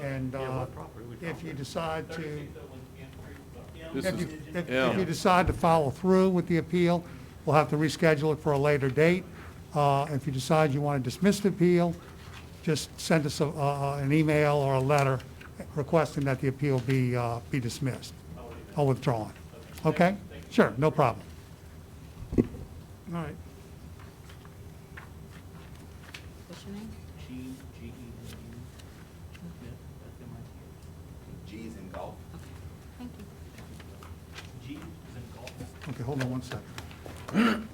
Speaker 2: and
Speaker 5: Yeah, what property we
Speaker 2: if
Speaker 5: talking
Speaker 2: you
Speaker 5: about?
Speaker 2: decide to,
Speaker 6: 3601 Camp Street.
Speaker 3: This
Speaker 2: if
Speaker 3: is-
Speaker 2: you,
Speaker 3: Yeah.
Speaker 2: if you decide to follow through with the appeal, we'll have to reschedule it for a later date. If you decide you want to dismiss the appeal, just send us an email or a letter requesting that the appeal be dismissed or withdrawn. Okay? Sure, no problem. All right.
Speaker 1: What's your name?
Speaker 12: G's in golf.
Speaker 1: Thank you.
Speaker 6: G is in golf.
Speaker 2: Okay, hold on one second.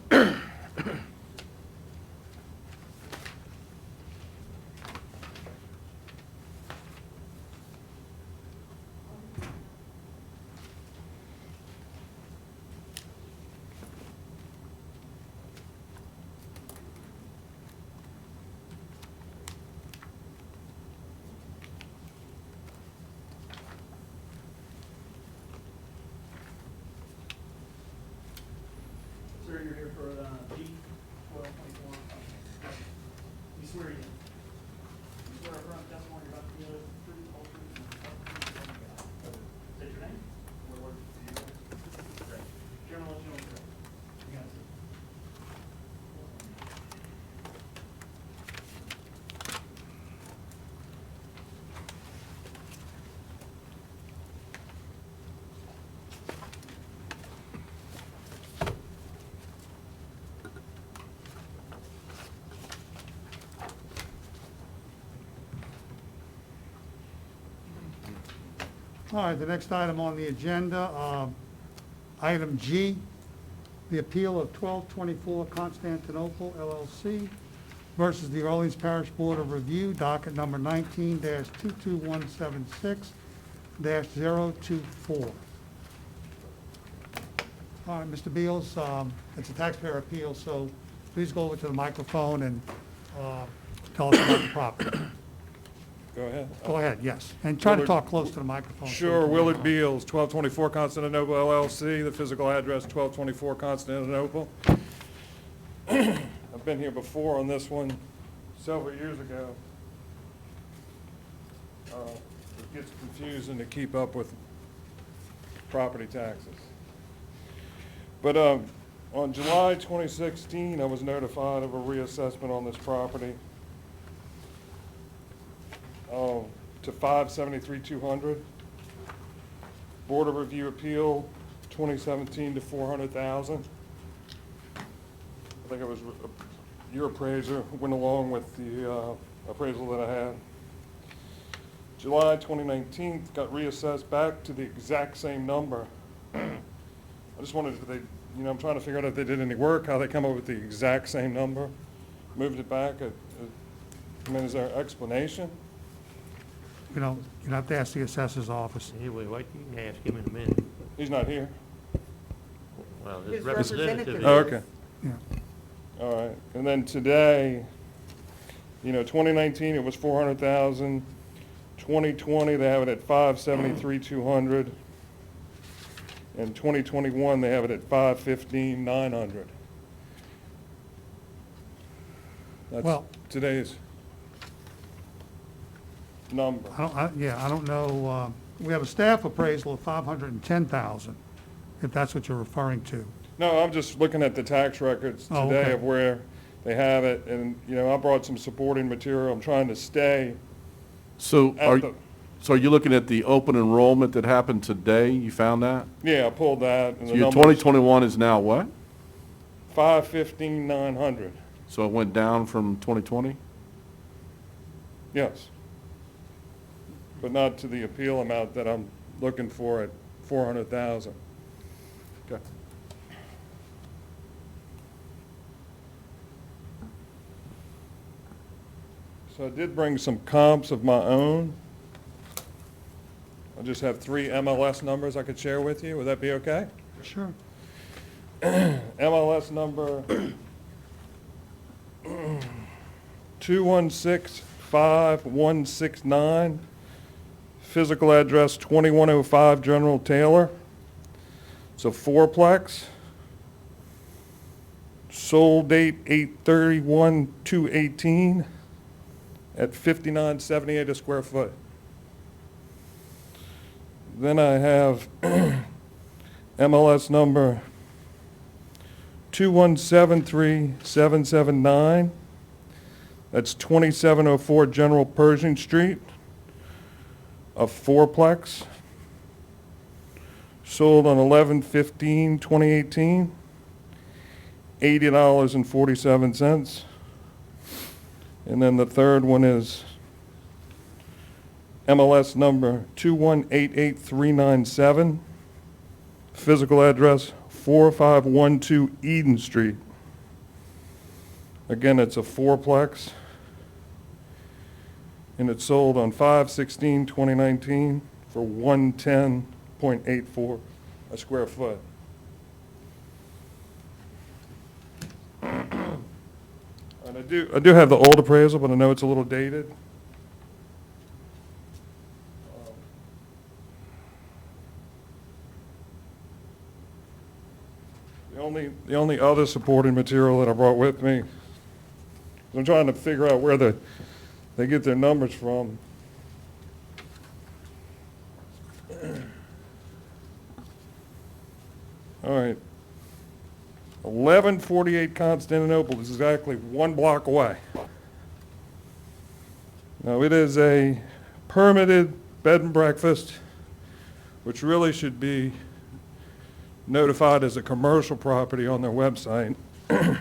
Speaker 6: Sir, you're here for
Speaker 2: All right, the next item on the agenda, item G, the appeal of 1224 Constantinople LLC versus the Orleans Parish Board of Review, docket number 19-22176-024. All right, Mr. Beals, it's a taxpayer appeal, so please go over to the microphone and tell us about the property.
Speaker 12: Go ahead.
Speaker 2: Go ahead, yes. And try to
Speaker 12: Willard-
Speaker 2: talk close to the microphone. so we
Speaker 12: Sure,
Speaker 2: can-
Speaker 12: Willard Beals, 1224 Constantinople LLC, the physical address 1224 Constantinople. I've been here before on this one several years ago. It gets confusing to keep up with property taxes. But on July 2016, I was notified of a reassessment on this property to $573,200. Board of Review Appeal 2017 to $400,000. I think it was your appraiser went along with the appraisal that I had. July 2019 got reassessed back to the exact same number. I just wondered if they, I'm trying to figure out if they did any work, how they come up with the exact same number, moved it back. I mean, is there an explanation?
Speaker 2: You know, you have to ask the assessor's office.
Speaker 5: Hey, wait, you can ask him in a minute.
Speaker 12: He's not here.
Speaker 5: Well,
Speaker 4: His representative
Speaker 12: Oh, okay.
Speaker 2: Yeah.
Speaker 12: All right. And then today, 2019, it was 400,000. 2020, they have it at 573,200. And 2021, they have it at 515,900. That's
Speaker 2: Well-
Speaker 12: today's number.
Speaker 2: I don't know, we have a staff appraisal of 510,000, if that's what you're referring to.
Speaker 12: No, I'm just looking at the tax records
Speaker 2: Oh,
Speaker 12: today
Speaker 2: okay.
Speaker 12: of where they have it, and, I brought some supporting material. I'm trying to stay
Speaker 3: So
Speaker 12: at the,
Speaker 3: are you looking at the open enrollment that happened today? You found that?
Speaker 12: yeah, I pulled that, and
Speaker 3: So
Speaker 12: the
Speaker 3: your
Speaker 12: number's
Speaker 3: 2021 is now what?
Speaker 12: 515,900.
Speaker 3: So it went down from 2020?
Speaker 12: Yes. But not to the appeal amount that I'm looking for at 400,000.
Speaker 3: Okay.
Speaker 12: So I did bring some comps of my own. I just have 3 MLS numbers I could share with you. Would that be okay?
Speaker 2: Sure.
Speaker 12: MLS number 2165169, physical address 2105 General Taylor. It's a fourplex. Sold date 8/31/218 at $59.78 a square foot. Then I have MLS number 2173779. That's 2704 General Pershing Street, a fourplex. Sold on 11/15/2018, $80.47. And then the third one is MLS number 2188397, physical address 4512 Eden Street. Again, it's a fourplex, and it sold on 5/16/2019 for $110.84 a square foot. And I do have the old appraisal, but I know it's a little dated. The only other supporting material that I brought with me, I'm trying to figure out where they get their numbers from. All right. 1148 Constantinople is exactly 1 block away. Now, it is a permitted bed and breakfast, which really should be notified as a commercial property on their website. They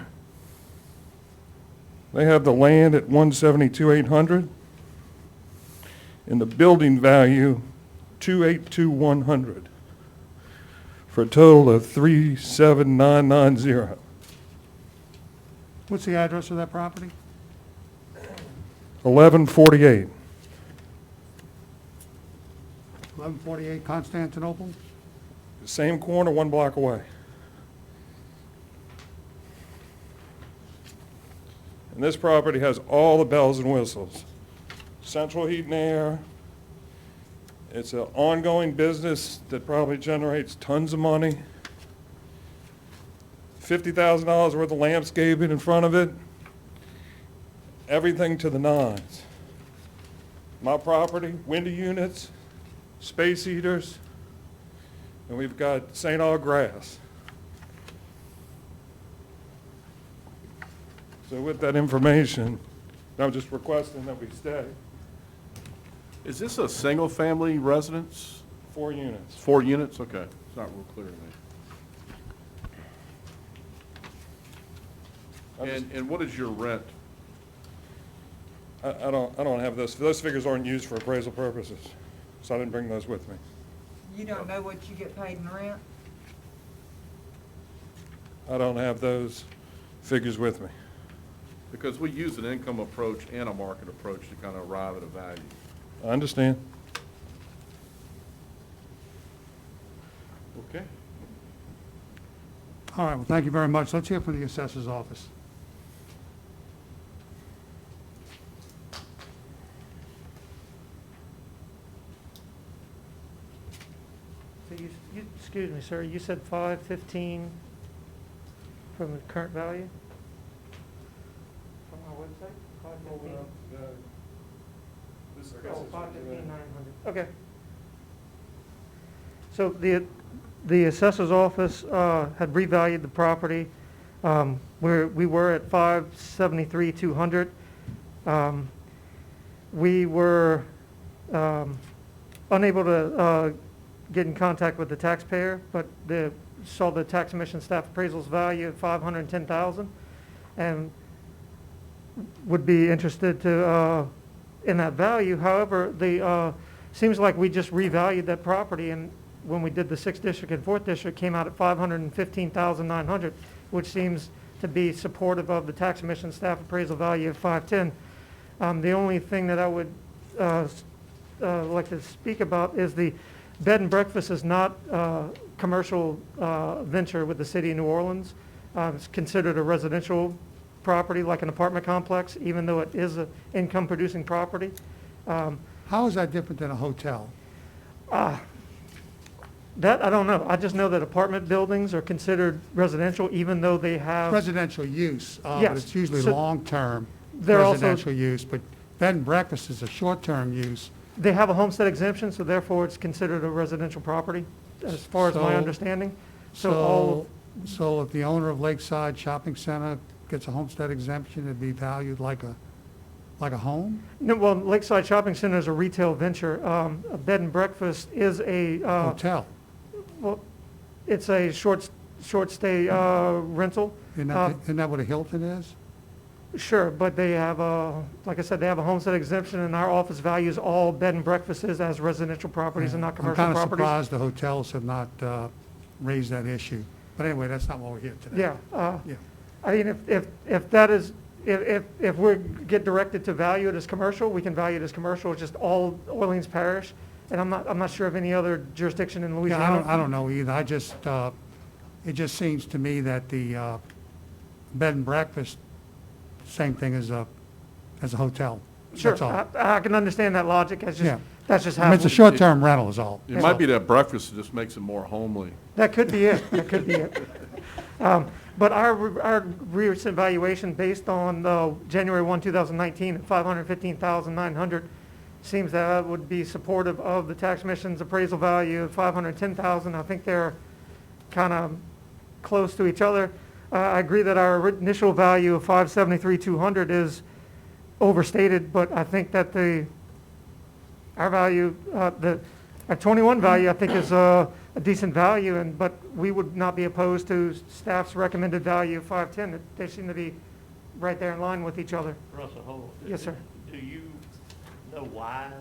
Speaker 12: have the land at 172,800, and the building value 282,100 for a total of 37990.
Speaker 2: What's the address of that property?
Speaker 12: 1148.
Speaker 2: 1148 Constantinople?
Speaker 12: Same corner, 1 block away. And this property has all the bells and whistles. Central heat and air. It's an ongoing business that probably generates tons of money. $50,000 worth of landscaping in front of it. Everything to the nines. My property, window units, space heaters, and we've got St. Aug grass. So with that information, I'm just requesting that we stay.
Speaker 3: Is this a single-family residence?
Speaker 12: 4 units.
Speaker 3: 4 units? Okay, it's not real clear to me. And what is your rent?
Speaker 12: I don't have those. Those figures aren't used for appraisal purposes, so I didn't bring those with me.
Speaker 4: You don't know what you get paid in rent?
Speaker 12: I don't have those figures with me.
Speaker 3: Because we use an income approach and a market approach to kind of arrive at a value.
Speaker 12: I understand.
Speaker 3: Okay.
Speaker 2: All right, well, thank you very much. Let's hear from the assessor's office.
Speaker 9: So excuse me, sir, you said 515 from the current value? From our website, 515? Oh, 515,900, okay. So the assessor's office had revalued the property. We were at 573,200. We were unable to get in contact with the taxpayer, but saw the tax commission staff appraisal's value at 510,000, and would be interested to in that value. However, seems like we just revalued that property, and when we did the 6th district and 4th district, came out at 515,900, which seems to be supportive of the tax commission staff appraisal value of 510. The only thing that I would like to speak about is the bed and breakfast is not a commercial venture with the city of New Orleans. It's considered a residential property, like an apartment complex, even though it is an income-producing property.
Speaker 2: How is that different than a hotel?
Speaker 9: That, I don't know. I just know that apartment buildings are considered residential, even though they have...
Speaker 2: Residential use, but
Speaker 9: Yes.
Speaker 2: it's usually
Speaker 9: So
Speaker 2: long-term
Speaker 9: they're also-
Speaker 2: residential use, but bed and breakfast is a short-term use.
Speaker 9: They have a homestead exemption, so therefore it's considered a residential property, as far as my
Speaker 2: So-
Speaker 9: understanding. So
Speaker 2: So if the owner of Lakeside Shopping Center gets a homestead exemption, it'd be valued like a home?
Speaker 9: No, well, Lakeside Shopping Center is a retail venture. A bed and breakfast is a...
Speaker 2: Hotel.
Speaker 9: Well, it's a short stay rental.
Speaker 2: Isn't that what a Hilton is?
Speaker 9: Sure, but they have like I said, they have a homestead exemption, and our office values all bed and breakfasts as residential properties and not commercial
Speaker 2: I'm kind of
Speaker 9: properties.
Speaker 2: surprised the hotels have not raised that issue. But anyway, that's not why we're here today.
Speaker 9: Yeah.
Speaker 2: Yeah.
Speaker 9: I mean, if that is, if we get directed to value it as commercial, we can value it as commercial. It's just all Orleans Parish, and I'm not sure of any other jurisdiction in Louisiana.
Speaker 2: Yeah, I don't know either. It just seems to me that the bed and breakfast, same thing as a hotel.
Speaker 9: Sure,
Speaker 2: That's all.
Speaker 9: I can understand that logic.
Speaker 2: Yeah.
Speaker 9: That's just
Speaker 2: I
Speaker 9: how.
Speaker 2: mean, it's a short-term rental is all.
Speaker 3: It might be that breakfast that just makes it more homely.
Speaker 9: That could be it. That could be it. But our recent valuation based on January 1, 2019, at 515,900, seems that would be supportive of the tax commission's appraisal value of 510,000. I think they're kind of close to each other. I agree that our initial value of 573,200 is overstated, but I think that our value, our 21 value, I think is a decent value, but we would not be opposed to staff's recommended value of 510. They seem to be right there in line with each other.
Speaker 5: Russell, hold on.
Speaker 9: Yes, sir.
Speaker 5: Do you know why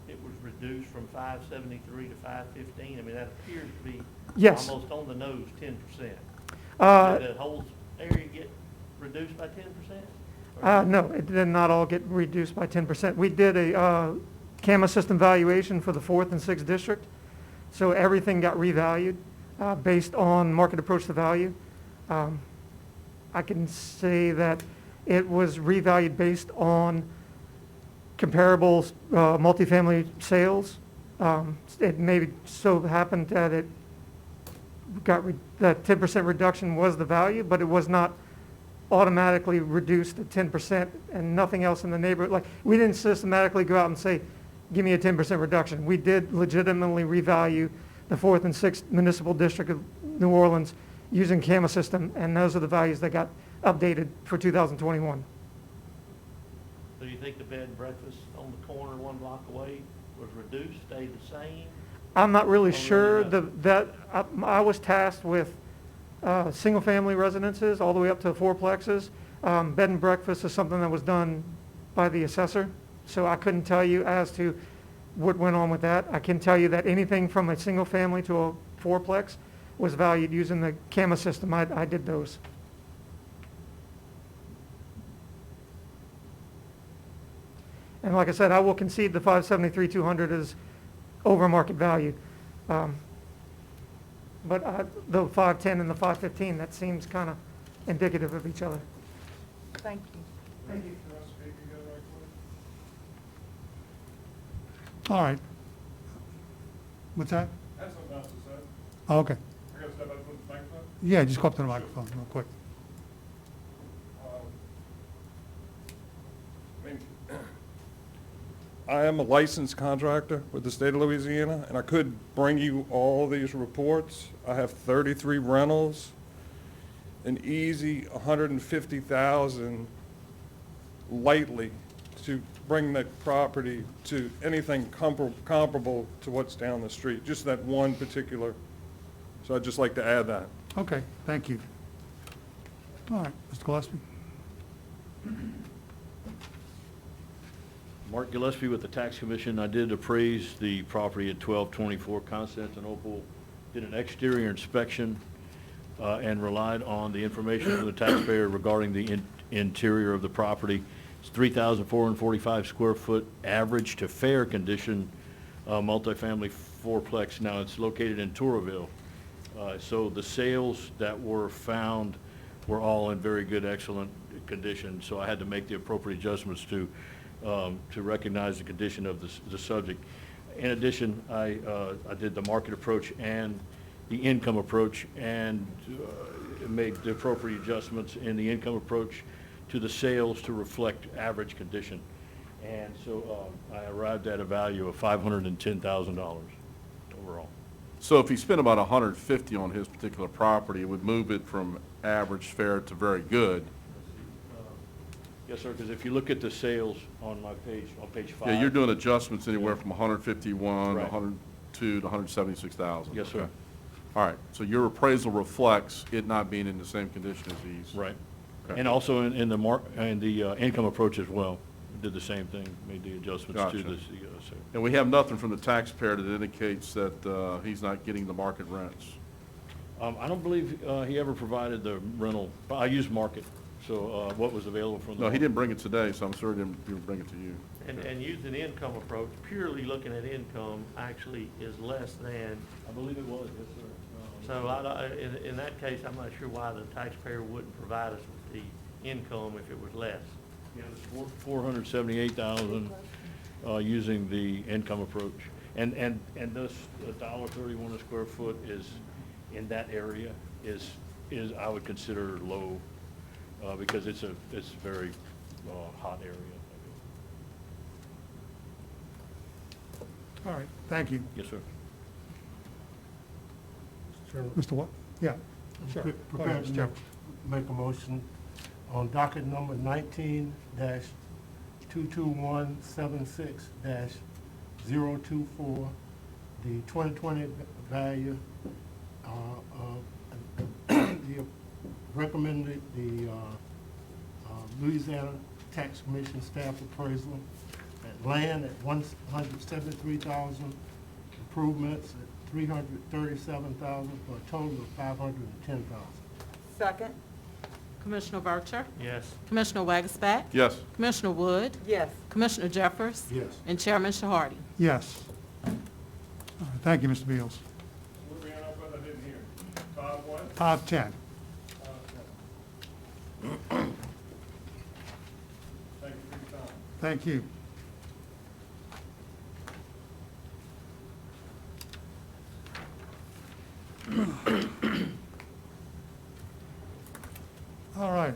Speaker 5: it was
Speaker 13: reduced from 573 to 515? I mean, that appears to be
Speaker 9: Yes.
Speaker 13: almost on the nose, 10%.
Speaker 9: Uh,
Speaker 13: Did the whole area get reduced by 10%?
Speaker 9: No, it did not all get reduced by 10%. We did a CAMA system valuation for the 4th and 6th district, so everything got revalued based on market approach to value. I can say that it was revalued based on comparable multifamily sales. It maybe so happened that it got, that 10% reduction was the value, but it was not automatically reduced to 10% and nothing else in the neighborhood. Like, we didn't systematically go out and say, give me a 10% reduction. We did legitimately revalue the 4th and 6th municipal district of New Orleans using CAMA system, and those are the values that got updated for 2021.
Speaker 13: So you think the bed and breakfast on the corner 1 block away was reduced, stayed the same?
Speaker 9: I'm not really
Speaker 13: Oh,
Speaker 9: sure.
Speaker 13: really?
Speaker 9: I was tasked with single-family residences all the way up to fourplexes. Bed and breakfast is something that was done by the assessor, so I couldn't tell you as to what went on with that. I can tell you that anything from a single-family to a fourplex was valued using the CAMA system. I did those. And like I said, I will concede the 573,200 is over market value. But the 510 and the 515, that seems kind of indicative of each other.
Speaker 4: Thank you.
Speaker 12: Thank you. Can I speak again right quick?
Speaker 2: All right. What's that?
Speaker 12: I have something else to say.
Speaker 2: Oh, okay.
Speaker 12: I gotta step out from the microphone.
Speaker 2: Yeah, just go up to the microphone real quick.
Speaker 12: I mean, I am a licensed contractor with the state of Louisiana, and I could bring you all these reports. I have 33 rentals, an easy 150,000 lightly to bring the property to anything comparable to what's down the street, just that one particular. So I'd just like to add that.
Speaker 2: Okay, thank you. All right, Mr. Gillespie?
Speaker 5: Mark Gillespie with the Tax Commission. I did appraise the property at 1224 Constantinople, did an exterior inspection, and relied on the information from the taxpayer regarding the interior of the property. It's 3,445 square foot average to fair condition multifamily fourplex. Now, it's located in Touraville. So the sales that were found were all in very good, excellent condition. So I had to make the appropriate adjustments to recognize the condition of the subject. In addition, I did the market approach and the income approach, and made the appropriate adjustments in the income approach to the sales to reflect average condition. And so I arrived at a value of $510,000 overall.
Speaker 3: So if he spent about 150 on his particular property, it would move it from average, fair to very good.
Speaker 5: Yes, sir, because if you look at the sales on my page, on page 5.
Speaker 3: Yeah, you're doing adjustments anywhere from 151 to
Speaker 5: Right.
Speaker 3: 102 to 176,000.
Speaker 5: Yes, sir.
Speaker 3: Okay. All right, so your appraisal reflects it not being in the same condition as these.
Speaker 5: Right.
Speaker 3: Okay.
Speaker 5: And also in the income approach as well, did the same thing, made the adjustments to
Speaker 3: Gotcha.
Speaker 5: this. So.
Speaker 3: And we have nothing from the taxpayer that indicates that he's not getting the market rents.
Speaker 5: I don't believe he ever provided the rental, but I used market, so what was available from the.
Speaker 3: No, he didn't bring it today, so I'm sure he didn't bring it to you.
Speaker 13: And using the income approach, purely looking at income actually is less than,
Speaker 5: I believe it was, yes, sir.
Speaker 13: so in that case, I'm not sure why the taxpayer wouldn't provide us with the income if it was less.
Speaker 5: Yeah, it's 478,000 using the income approach. And this $1.31 a square foot is, in that area, is I would consider low, because it's a very hot area.
Speaker 2: All right, thank you.
Speaker 5: Yes, sir.
Speaker 2: Mr. What? Yeah. Sure. Go ahead,
Speaker 14: Prepared
Speaker 2: Mr.
Speaker 14: to
Speaker 2: Chairman.
Speaker 14: make a motion on docket number 19-22176-024, the 2020 value the recommended the Louisiana Tax Commission staff appraisal at land at 173,000, improvements at 337,000, for a total of 510,000.
Speaker 4: Second.
Speaker 1: Commissioner Vercher,
Speaker 13: Yes.
Speaker 1: Commissioner Wagasback,
Speaker 3: Yes.
Speaker 1: Commissioner Wood,
Speaker 4: Yes.
Speaker 1: Commissioner Jeffers,
Speaker 14: Yes.
Speaker 1: and Chairman Shahardy.
Speaker 2: Yes. All right, thank you, Mr. Beals.
Speaker 12: What we end up with, I didn't hear. 5-1?
Speaker 2: 510.
Speaker 12: Thank you for your time.
Speaker 2: Thank you. All right.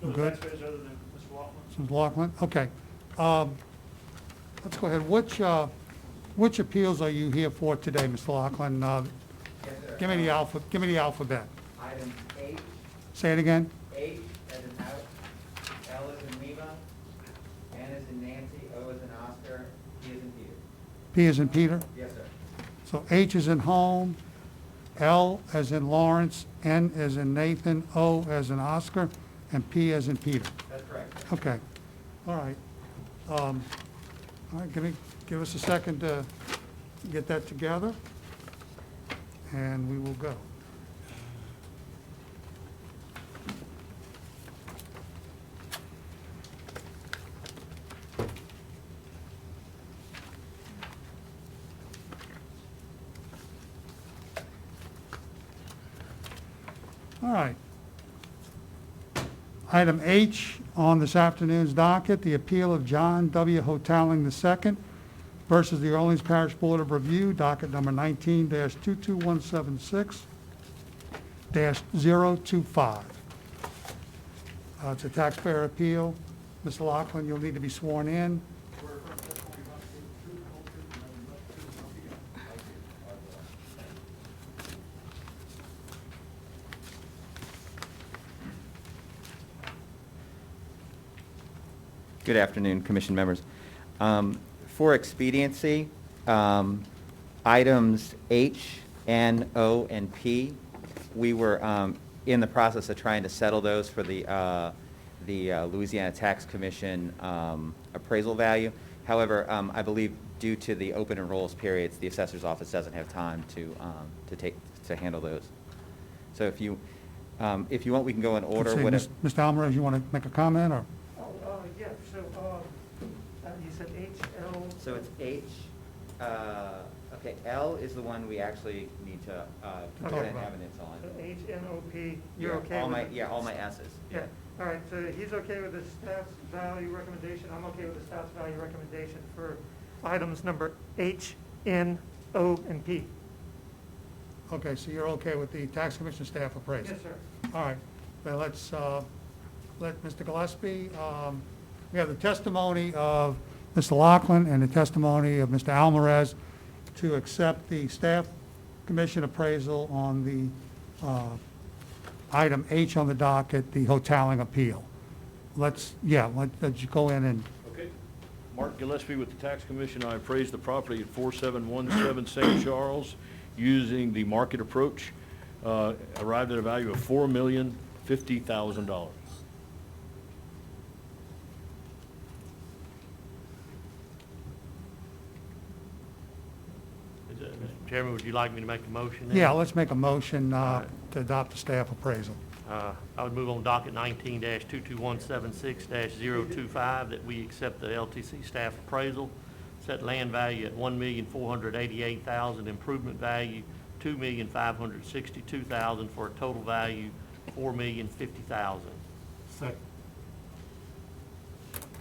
Speaker 6: No
Speaker 2: Good.
Speaker 6: taxpayers other than Mr. Laughlin?
Speaker 2: Mrs. Laughlin, okay. Let's go ahead. Which appeals are you here for today, Mr. Laughlin? Give me the alphabet.
Speaker 15: Item H,
Speaker 2: Say it again.
Speaker 15: H as in house, L as in Lima, N as in Nancy, O as in Oscar, P as in Peter.
Speaker 2: P as in Peter.
Speaker 15: Yes, sir.
Speaker 2: So H as in home, L as in Lawrence, N as in Nathan, O as in Oscar, and P as in Peter.
Speaker 15: That's correct.
Speaker 2: Okay, all right. All right, give us a second to get that together, and we will go. All right. Item H on this afternoon's docket, the appeal of John W. Hotaling II versus the Orleans Parish Board of Review, docket number 19-22176-025. It's a taxpayer appeal. Mr. Laughlin, you'll need to be sworn in.
Speaker 6: Swear affirm testimony you're about to give is the truth, the whole truth, and nothing but the truth, so help you God.
Speaker 15: Good afternoon, Commission members. For expediency, items H, N, O, and P, we were in the process of trying to settle those for the Louisiana Tax Commission appraisal value. However, I believe due to the open enrolls periods, the assessor's office doesn't have time to handle those. So if you want, we can go in order.
Speaker 2: Let's see,
Speaker 15: Whatever.
Speaker 2: Mr. Alvarez, you want to make a comment, or?
Speaker 9: Yeah, so, you said HL.
Speaker 15: So it's H, okay, L is the one we actually need to
Speaker 2: talk
Speaker 15: present
Speaker 2: about.
Speaker 15: evidence on.
Speaker 9: HNOP, you're
Speaker 15: Yeah,
Speaker 9: okay
Speaker 15: all
Speaker 9: with
Speaker 15: my,
Speaker 9: it?
Speaker 15: yeah, all my S's.
Speaker 9: Yeah, all right, so he's okay with the staff's value recommendation, I'm okay with the staff's value recommendation for items number H, N, O, and P.
Speaker 2: Okay, so you're okay with the tax commission staff appraisal?
Speaker 9: Yes, sir.
Speaker 2: All right, then let's let Mr. Gillespie, we have the testimony of Mr. Laughlin and the testimony of Mr. Alvarez to accept the staff commission appraisal on the item H on the docket, the Hotaling appeal. Let's you go in and,
Speaker 11: Okay. Mark Gillespie with the Tax Commission. I appraised the property at 4717 St. Charles using the market approach. Arrived at a value of $4,050,000.
Speaker 13: Mr. Chairman, would you like me to make a motion? then?
Speaker 2: yeah, let's make a motion
Speaker 13: right.
Speaker 2: to adopt the staff appraisal.
Speaker 13: I would move on docket 19-22176-025 that we accept the LTC staff appraisal, set land value at $1,488,000, improvement value $2,562,000 for a total value $4,050,000.
Speaker 14: Second.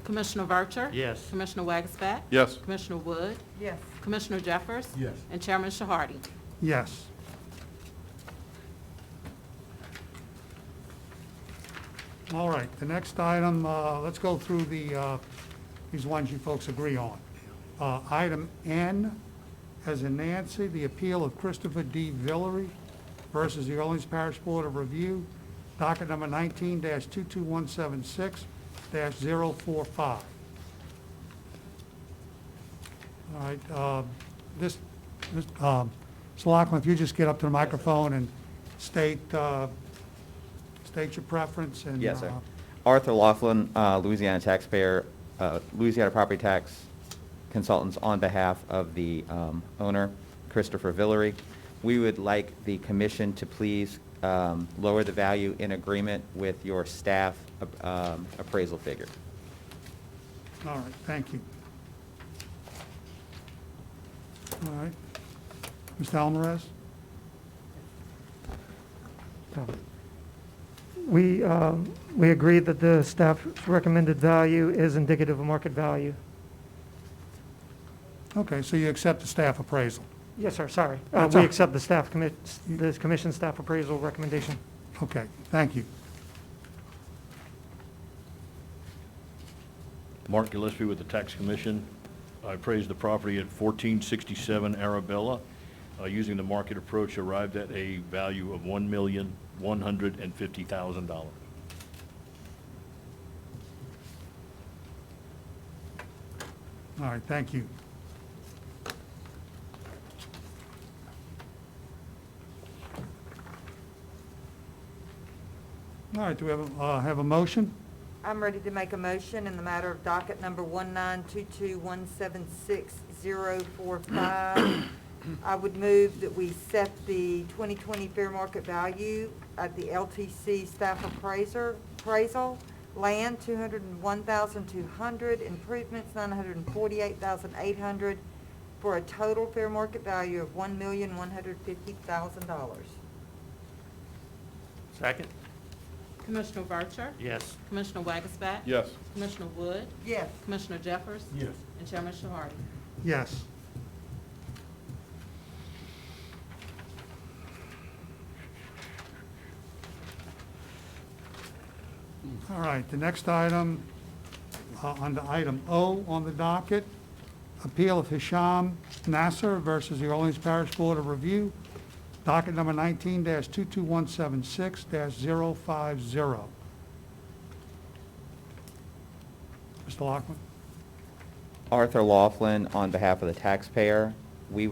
Speaker 1: Commissioner Vercher?
Speaker 13: Yes.
Speaker 1: Commissioner Wagasback?
Speaker 3: Yes.
Speaker 1: Commissioner Wood?
Speaker 4: Yes.
Speaker 1: Commissioner Jeffers?
Speaker 14: Yes.
Speaker 1: And Chairman Shahardy.
Speaker 2: Yes. All right, the next item, let's go through these ones you folks agree on. Item N, as in Nancy, the appeal of Christopher D. Villery versus the Orleans Parish Board of Review, docket number 19-22176-045. All right, Mr. Laughlin, if you just get up to the microphone and state your preference and.
Speaker 15: Yes, sir. Arthur Laughlin, Louisiana taxpayer, Louisiana property tax consultants on behalf of the owner, Christopher Villery. We would like the commission to please lower the value in agreement with your staff appraisal figure.
Speaker 2: All right, thank you. All right. Mr. Alvarez?
Speaker 9: We agree that the staff's recommended value is indicative of market value.
Speaker 2: Okay, so you accept the staff appraisal?
Speaker 9: Yes, sir, sorry.
Speaker 2: That's
Speaker 9: We
Speaker 2: all-
Speaker 9: accept the commission staff appraisal recommendation.
Speaker 2: Okay, thank you.
Speaker 11: Mark Gillespie with the Tax Commission. I appraised the property at 1467 Arabella. Using the market approach, arrived at a value of $1,150,000.
Speaker 2: All right, thank you. All right, do we have a motion?
Speaker 4: I'm ready to make a motion in the matter of docket number 1922176-045. I would move that we set the 2020 fair market value at the LTC staff appraisal, land $201,200, improvements $948,800, for a total fair market value of $1,150,000.
Speaker 13: Second?
Speaker 1: Commissioner Vercher?
Speaker 13: Yes.
Speaker 1: Commissioner Wagasback?
Speaker 3: Yes.
Speaker 1: Commissioner Wood?
Speaker 4: Yes.
Speaker 1: Commissioner Jeffers?
Speaker 14: Yes.
Speaker 1: And Chairman Shahardy?
Speaker 2: Yes. All right, the next item, under item O on the docket, appeal of Hisham Nasser versus the Orleans Parish Board of Review, docket number 19-22176-050. Mr. Lockwood?
Speaker 15: Arthur Laughlin, on behalf of the taxpayer, we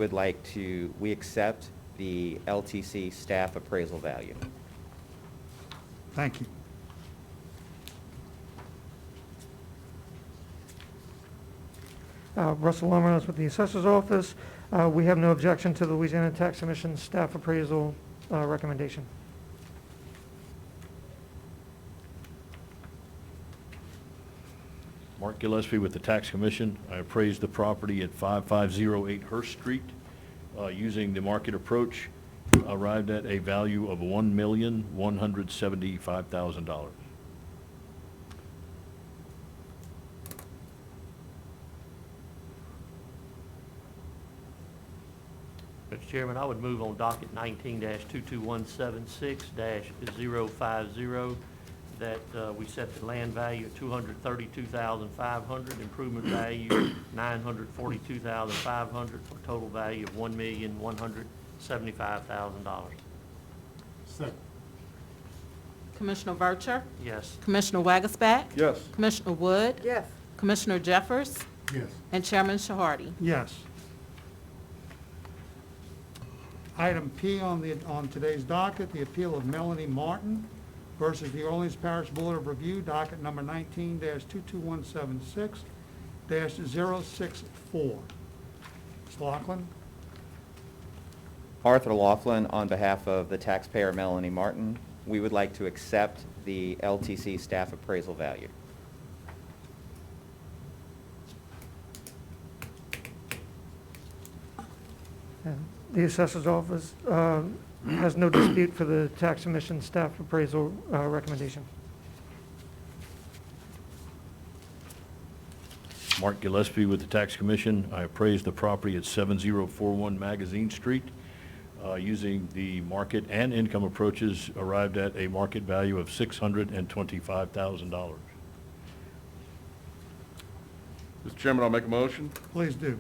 Speaker 15: accept the LTC staff appraisal value.
Speaker 2: Thank you.
Speaker 9: Russell Lumrose with the Assessor's Office. We have no objection to the Louisiana Tax Commission staff appraisal recommendation.
Speaker 11: Mark Gillespie with the Tax Commission. I appraised the property at 5508 Hurst Street. Using the market approach, arrived at a value of $1,175,000.
Speaker 13: Mr. Chairman, I would move on docket 19-22176-050 that we set the land value at $232,500, improvement value $942,500, for a total value of $1,175,000.
Speaker 14: Second.
Speaker 1: Commissioner Vercher?
Speaker 13: Yes.
Speaker 1: Commissioner Wagasback?
Speaker 3: Yes.
Speaker 1: Commissioner Wood?
Speaker 4: Yes.
Speaker 1: Commissioner Jeffers?
Speaker 14: Yes.
Speaker 1: And Chairman Shahardy?
Speaker 2: Yes. Item P on today's docket, the appeal of Melanie Martin versus the Orleans Parish Board of Review, docket number 19-22176-064. Mr. Laughlin?
Speaker 15: Arthur Laughlin, on behalf of the taxpayer Melanie Martin, we would like to accept the LTC staff appraisal value.
Speaker 9: The Assessor's Office has no dispute for the Tax Commission staff appraisal recommendation.
Speaker 11: Mark Gillespie with the Tax Commission. I appraised the property at 7041 Magazine Street. Using the market and income approaches, arrived at a market value of $625,000.
Speaker 3: Mr. Chairman, I'll make a motion.
Speaker 2: Please do.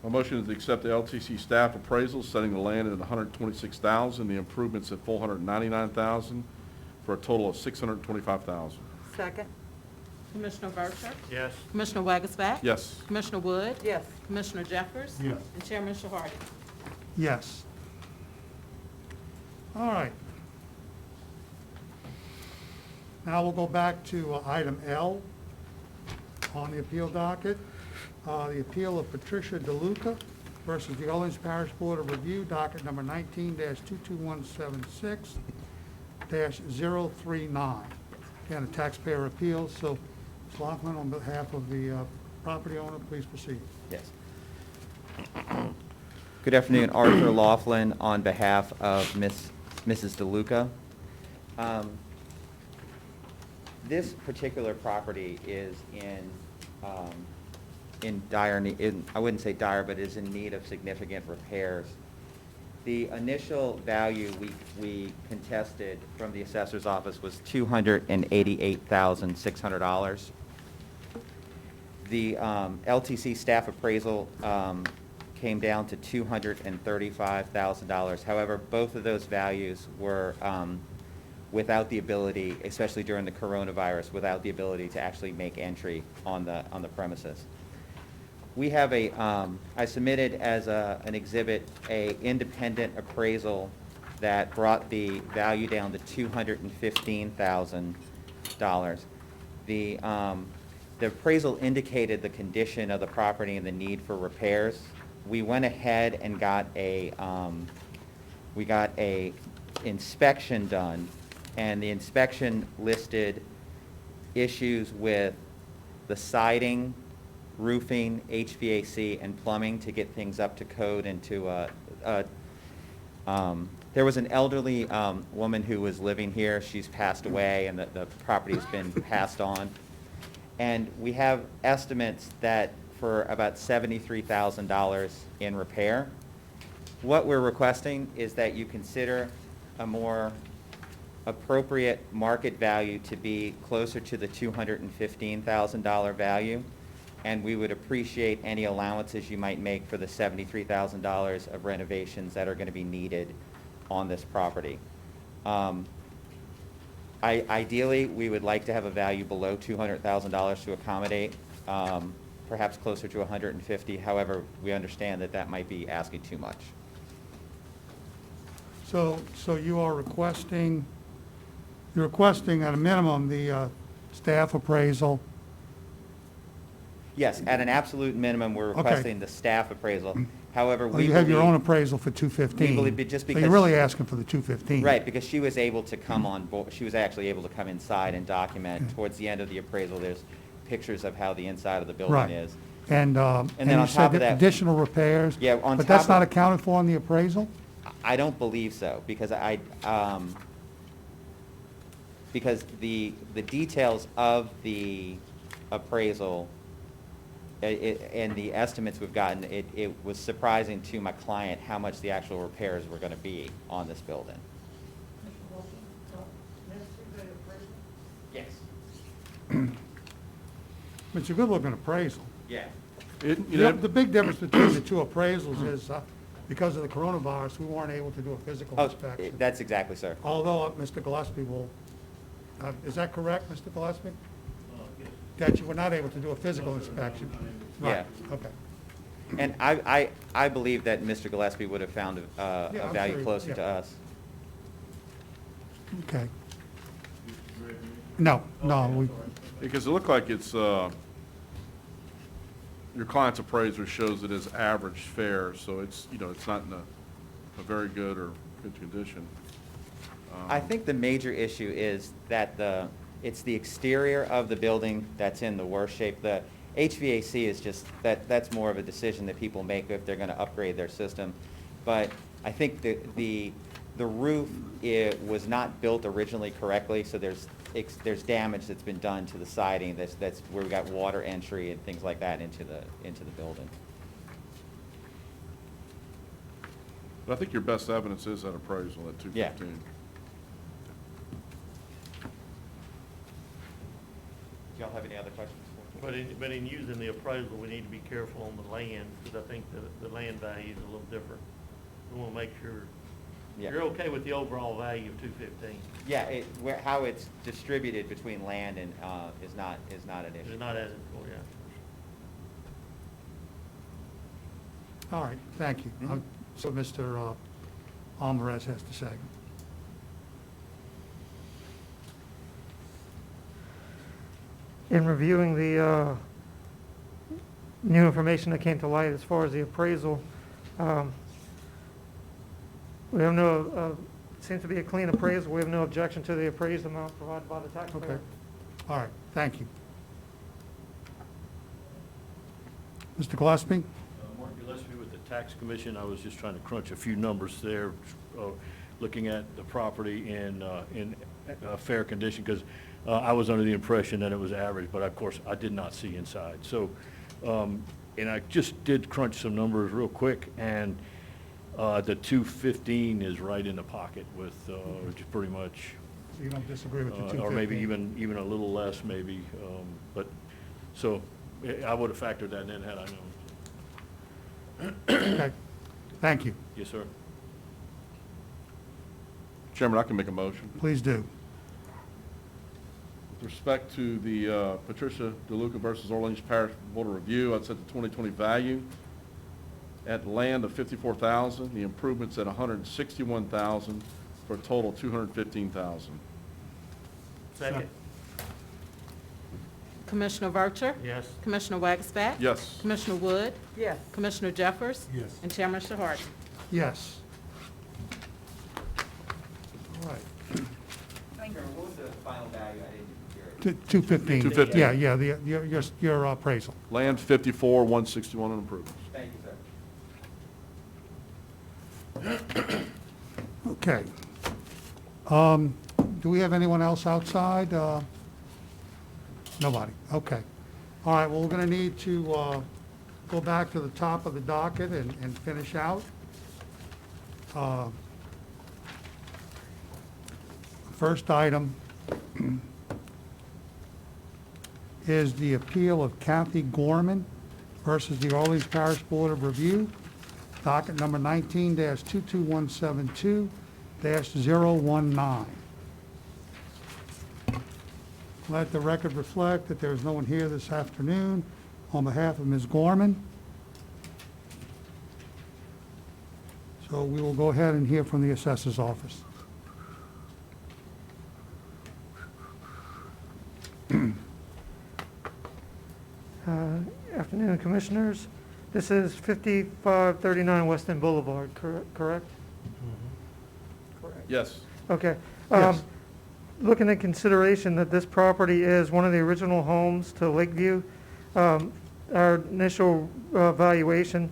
Speaker 3: My motion is to accept the LTC staff appraisal, setting the land at $126,000, the improvements at $499,000, for a total of $625,000.
Speaker 4: Second.
Speaker 1: Commissioner Vercher?
Speaker 13: Yes.
Speaker 1: Commissioner Wagasback?
Speaker 3: Yes.
Speaker 1: Commissioner Wood?
Speaker 4: Yes.
Speaker 1: Commissioner Jeffers?
Speaker 14: Yes.
Speaker 1: And Chairman Shahardy?
Speaker 2: Yes. All right. Now we'll go back to item L on the appeal docket. The appeal of Patricia DeLuca versus the Orange Parish Board of Review, docket number 19-22176-039. Again, a taxpayer appeal. So, Ms. Laughlin, on behalf of the property owner, please proceed.
Speaker 15: Yes. Good afternoon, Arthur Laughlin on behalf of Mrs. DeLuca. This particular property is in dire need, I wouldn't say dire, but is in need of significant repairs. The initial value we contested from the assessor's office was $288,600. The LTC staff appraisal came down to $235,000. However, both of those values were without the ability, especially during the coronavirus, without the ability to actually make entry on the premises. We have I submitted as an exhibit a independent appraisal that brought the value down to $215,000. The appraisal indicated the condition of the property and the need for repairs. We went ahead and got a inspection done, and the inspection listed issues with the siding, roofing, HVAC, and plumbing to get things up to code and to there was an elderly woman who was living here. She's passed away, and the property's been passed on. And we have estimates that for about $73,000 in repair. What we're requesting is that you consider a more appropriate market value to be closer to the $215,000 value, and we would appreciate any allowances you might make for the $73,000 of renovations that are going to be needed on this property. Ideally, we would like to have a value below $200,000 to accommodate, perhaps closer to $150,000. However, we understand that that might be asking too much.
Speaker 2: So you are requesting, you're requesting at a minimum the staff appraisal.
Speaker 15: Yes, at an absolute minimum, we're
Speaker 2: Okay.
Speaker 15: requesting the staff appraisal. However,
Speaker 2: Well,
Speaker 15: we
Speaker 2: you have your
Speaker 15: believe-
Speaker 2: own appraisal for $215,000.
Speaker 15: We believe it just
Speaker 2: So
Speaker 15: because-
Speaker 2: you're really asking for the $215,000.
Speaker 15: Right, because she was able to come on board, she was actually able to come inside and document.
Speaker 2: Okay.
Speaker 15: Towards the end of the appraisal, there's pictures of how the inside of the
Speaker 2: Right.
Speaker 15: building is.
Speaker 2: And
Speaker 15: then
Speaker 2: you
Speaker 15: on
Speaker 2: said
Speaker 15: top of
Speaker 2: that
Speaker 15: that-
Speaker 2: additional repairs.
Speaker 15: Yeah, on
Speaker 2: But that's
Speaker 15: top of-
Speaker 2: not accounted for in the appraisal?
Speaker 15: I don't believe so, because because the details of the appraisal and the estimates we've gotten, it was surprising to my client how much the actual repairs were gonna be on this building. Yes.
Speaker 2: It's a good-looking appraisal.
Speaker 15: Yeah.
Speaker 2: The big difference between the two appraisals is, because of the coronavirus, we weren't able to do a physical
Speaker 15: Oh,
Speaker 2: inspection.
Speaker 15: that's exactly, sir.
Speaker 2: Although Mr. Gillespie will, is that correct, Mr. Gillespie?
Speaker 6: Yes.
Speaker 2: That you were not able to do a physical inspection? Right,
Speaker 15: Yeah.
Speaker 2: okay.
Speaker 15: And I believe that Mr. Gillespie would have found
Speaker 2: Yeah,
Speaker 15: a
Speaker 2: I'm
Speaker 15: value
Speaker 2: sure he-
Speaker 15: closer
Speaker 2: yeah.
Speaker 15: to us.
Speaker 2: Okay. No, we,
Speaker 3: Because it looked like it's, your client's appraiser shows it as average fair, so it's, it's not in a very good or good condition.
Speaker 15: I think the major issue is that it's the exterior of the building that's in the worst shape. The HVAC is just, that's more of a decision that people make if they're gonna upgrade their system. But I think the roof, it was not built originally correctly, so there's damage that's been done to the siding. That's where we got water entry and things like that into the building.
Speaker 3: But I think your best evidence is that appraisal at
Speaker 15: Yeah.
Speaker 3: $215,000.
Speaker 15: Do y'all have any other questions?
Speaker 13: But in using the appraisal, we need to be careful on the land, because I think the land value is a little different. We want to make sure,
Speaker 15: Yeah.
Speaker 13: you're okay with the overall value of 215.
Speaker 15: Yeah, how it's distributed between land and, is not an issue.
Speaker 13: It's not as important, yeah.
Speaker 2: all right, thank you.
Speaker 15: Mhm.
Speaker 2: So Mr. Alvarez has to say.
Speaker 9: in reviewing the new information that came to light as far as the appraisal, we have no, seems to be a clean appraisal. We have no objection to the appraised amount provided by the taxpayer.
Speaker 2: Okay. All right, thank you. Mr. Gillespie?
Speaker 11: Mark Gillespie with the Tax Commission. I was just trying to crunch a few numbers there, looking at the property in fair condition, because I was under the impression that it was average, but of course, I did not see inside. So, and I just did crunch some numbers real quick, and the 215 is right in the pocket with just pretty much,
Speaker 2: So you don't disagree with the 215?
Speaker 11: or maybe even a little less, maybe. But, so I would have factored that in had I known.
Speaker 2: Okay, thank you.
Speaker 11: Yes, sir.
Speaker 3: Chairman, I can make a motion.
Speaker 2: Please do.
Speaker 3: With respect to the Patricia DeLuca versus Orleans Parish Board of Review, I'd set the 2020 value at land of $54,000, the improvements at $161,000, for a total of $215,000.
Speaker 13: Second.
Speaker 1: Commissioner Vercher?
Speaker 13: Yes.
Speaker 1: Commissioner Wagstaff?
Speaker 3: Yes.
Speaker 1: Commissioner Wood?
Speaker 4: Yes.
Speaker 1: Commissioner Jeffers?
Speaker 14: Yes.
Speaker 1: And Chairman Shahardi?
Speaker 2: Yes. All right.
Speaker 15: What was the final value? I didn't hear it.
Speaker 2: 215.
Speaker 3: 215.
Speaker 2: Yeah, your appraisal.
Speaker 3: Land 54, 161 in improvements.
Speaker 15: Thank you, sir.
Speaker 2: Okay. Do we have anyone else outside? Nobody. Okay. All right, well, we're going to need to go back to the top of the docket and finish out. First item is the appeal of Kathy Gorman versus the Orleans Parish Board of Review, docket number 19-22172-019. Let the record reflect that there is no one here this afternoon on behalf of Ms. Gorman. So we will go ahead and hear from the assessor's office.
Speaker 9: Afternoon, Commissioners. This is 5539 West End Boulevard, correct?
Speaker 3: Yes.
Speaker 9: Okay.
Speaker 2: Yes.
Speaker 9: Looking at consideration that this property is one of the original homes to Lakeview, our initial valuation,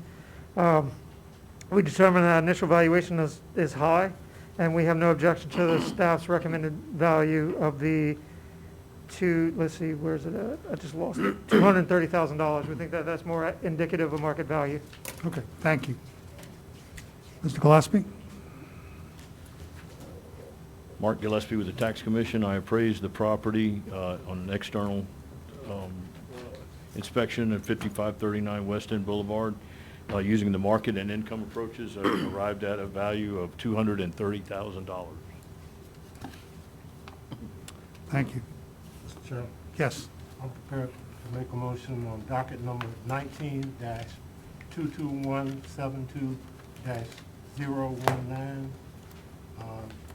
Speaker 9: we determined that initial valuation is high, and we have no objection to the staff's recommended value of the let's see, where's it at? I just lost it. $230,000. We think that that's more indicative of market value.
Speaker 2: Okay, thank you. Mr. Gillespie?
Speaker 11: Mark Gillespie with the Tax Commission. I appraised the property on an external inspection at 5539 West End Boulevard. Using the market and income approaches, I arrived at a value of $230,000.
Speaker 2: Thank you.
Speaker 14: Mr. Chairman,
Speaker 2: Yes.
Speaker 14: I'm prepared to make a motion on docket number 19-22172-019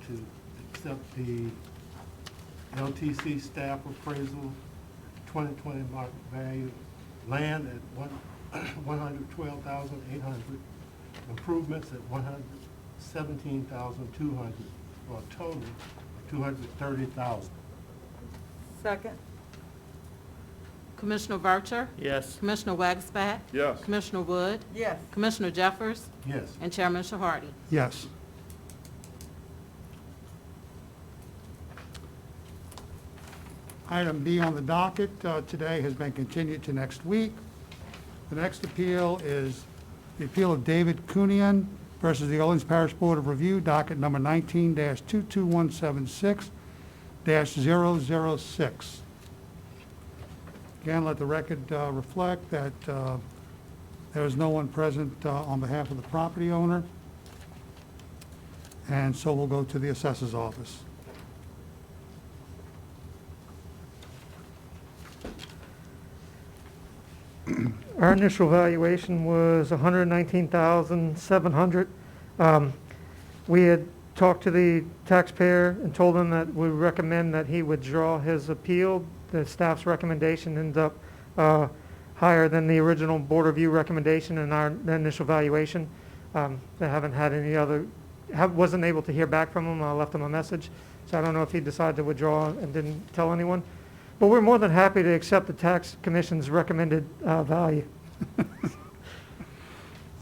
Speaker 14: to accept the LTC staff appraisal, 2020 market value, land at $112,800, improvements at $117,200, for a total of $230,000.
Speaker 4: Second.
Speaker 1: Commissioner Vercher?
Speaker 13: Yes.
Speaker 1: Commissioner Wagstaff?
Speaker 3: Yes.
Speaker 1: Commissioner Wood?
Speaker 4: Yes.
Speaker 1: Commissioner Jeffers?
Speaker 14: Yes.
Speaker 1: And Chairman Shahardi?
Speaker 2: Yes. Item B on the docket today has been continued to next week. The next appeal is the appeal of David Cunian versus the Orleans Parish Board of Review, docket number 19-22176-006. Again, let the record reflect that there is no one present on behalf of the property owner, and so we'll go to the assessor's office.
Speaker 9: Our initial valuation was $119,700. We had talked to the taxpayer and told him that we recommend that he withdraw his appeal the staff's recommendation ends up higher than the original board review recommendation and our initial valuation. They haven't had any other, wasn't able to hear back from him. I left him a message, so I don't know if he decided to withdraw and didn't tell anyone. But we're more than happy to accept the tax commission's recommended value.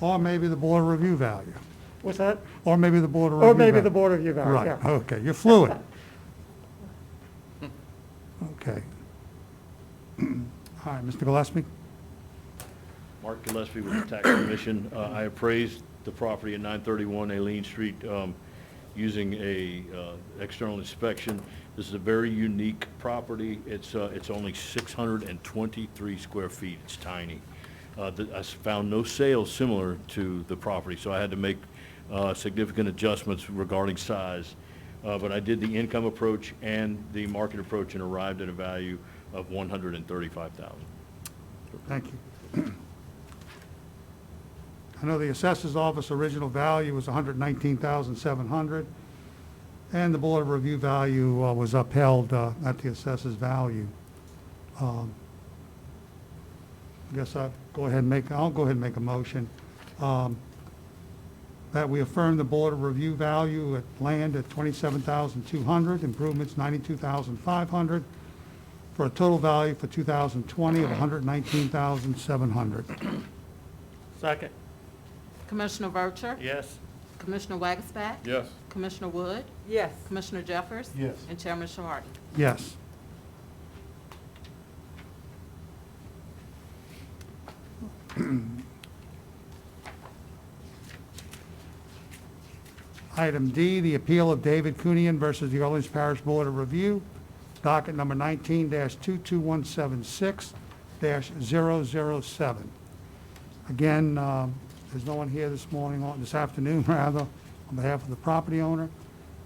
Speaker 2: Or maybe the board review value.
Speaker 9: What's that?
Speaker 2: Or maybe the board review
Speaker 9: Or maybe
Speaker 2: value.
Speaker 9: the board review value,
Speaker 2: Right,
Speaker 9: yeah.
Speaker 2: okay, you're fluid. Okay. All right, Mr. Gillespie?
Speaker 11: Mark Gillespie with the Tax Commission. I appraised the property at 931 Aileen Street using a external inspection. This is a very unique property. It's only 623 square feet. It's tiny. I found no sales similar to the property, so I had to make significant adjustments regarding size. But I did the income approach and the market approach and arrived at a value of $135,000.
Speaker 2: Thank you. I know the assessor's office original value was $119,700, and the board of review value was upheld at the assessor's value. I guess I'll go ahead and make a motion that we affirm the board of review value at land at $27,200, improvements $92,500, for a total value for 2020 of $119,700.
Speaker 13: Second.
Speaker 1: Commissioner Vercher?
Speaker 13: Yes.
Speaker 1: Commissioner Wagasback?
Speaker 3: Yes.
Speaker 1: Commissioner Wood?
Speaker 4: Yes.
Speaker 1: Commissioner Jeffers?
Speaker 14: Yes.
Speaker 1: And Chairman Shardy?
Speaker 2: Yes. Item D, the appeal of David Kunian versus the Orleans Parish Board of Review, docket number 19-22176-007. Again, there's no one here this afternoon, rather, on behalf of the property owner,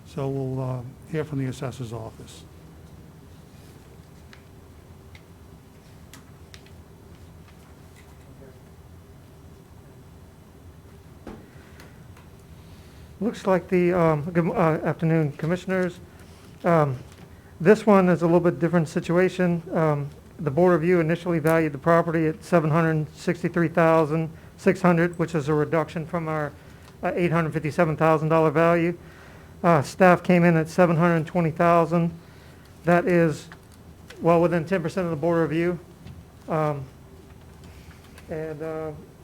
Speaker 2: so we'll hear from the assessor's office.
Speaker 9: Looks like the, good afternoon, Commissioners. This one is a little bit different situation. The Board of Review initially valued the property at $763,600, which is a reduction from our $857,000 value. Staff came in at $720,000. That is well within 10% of the Board of Review. And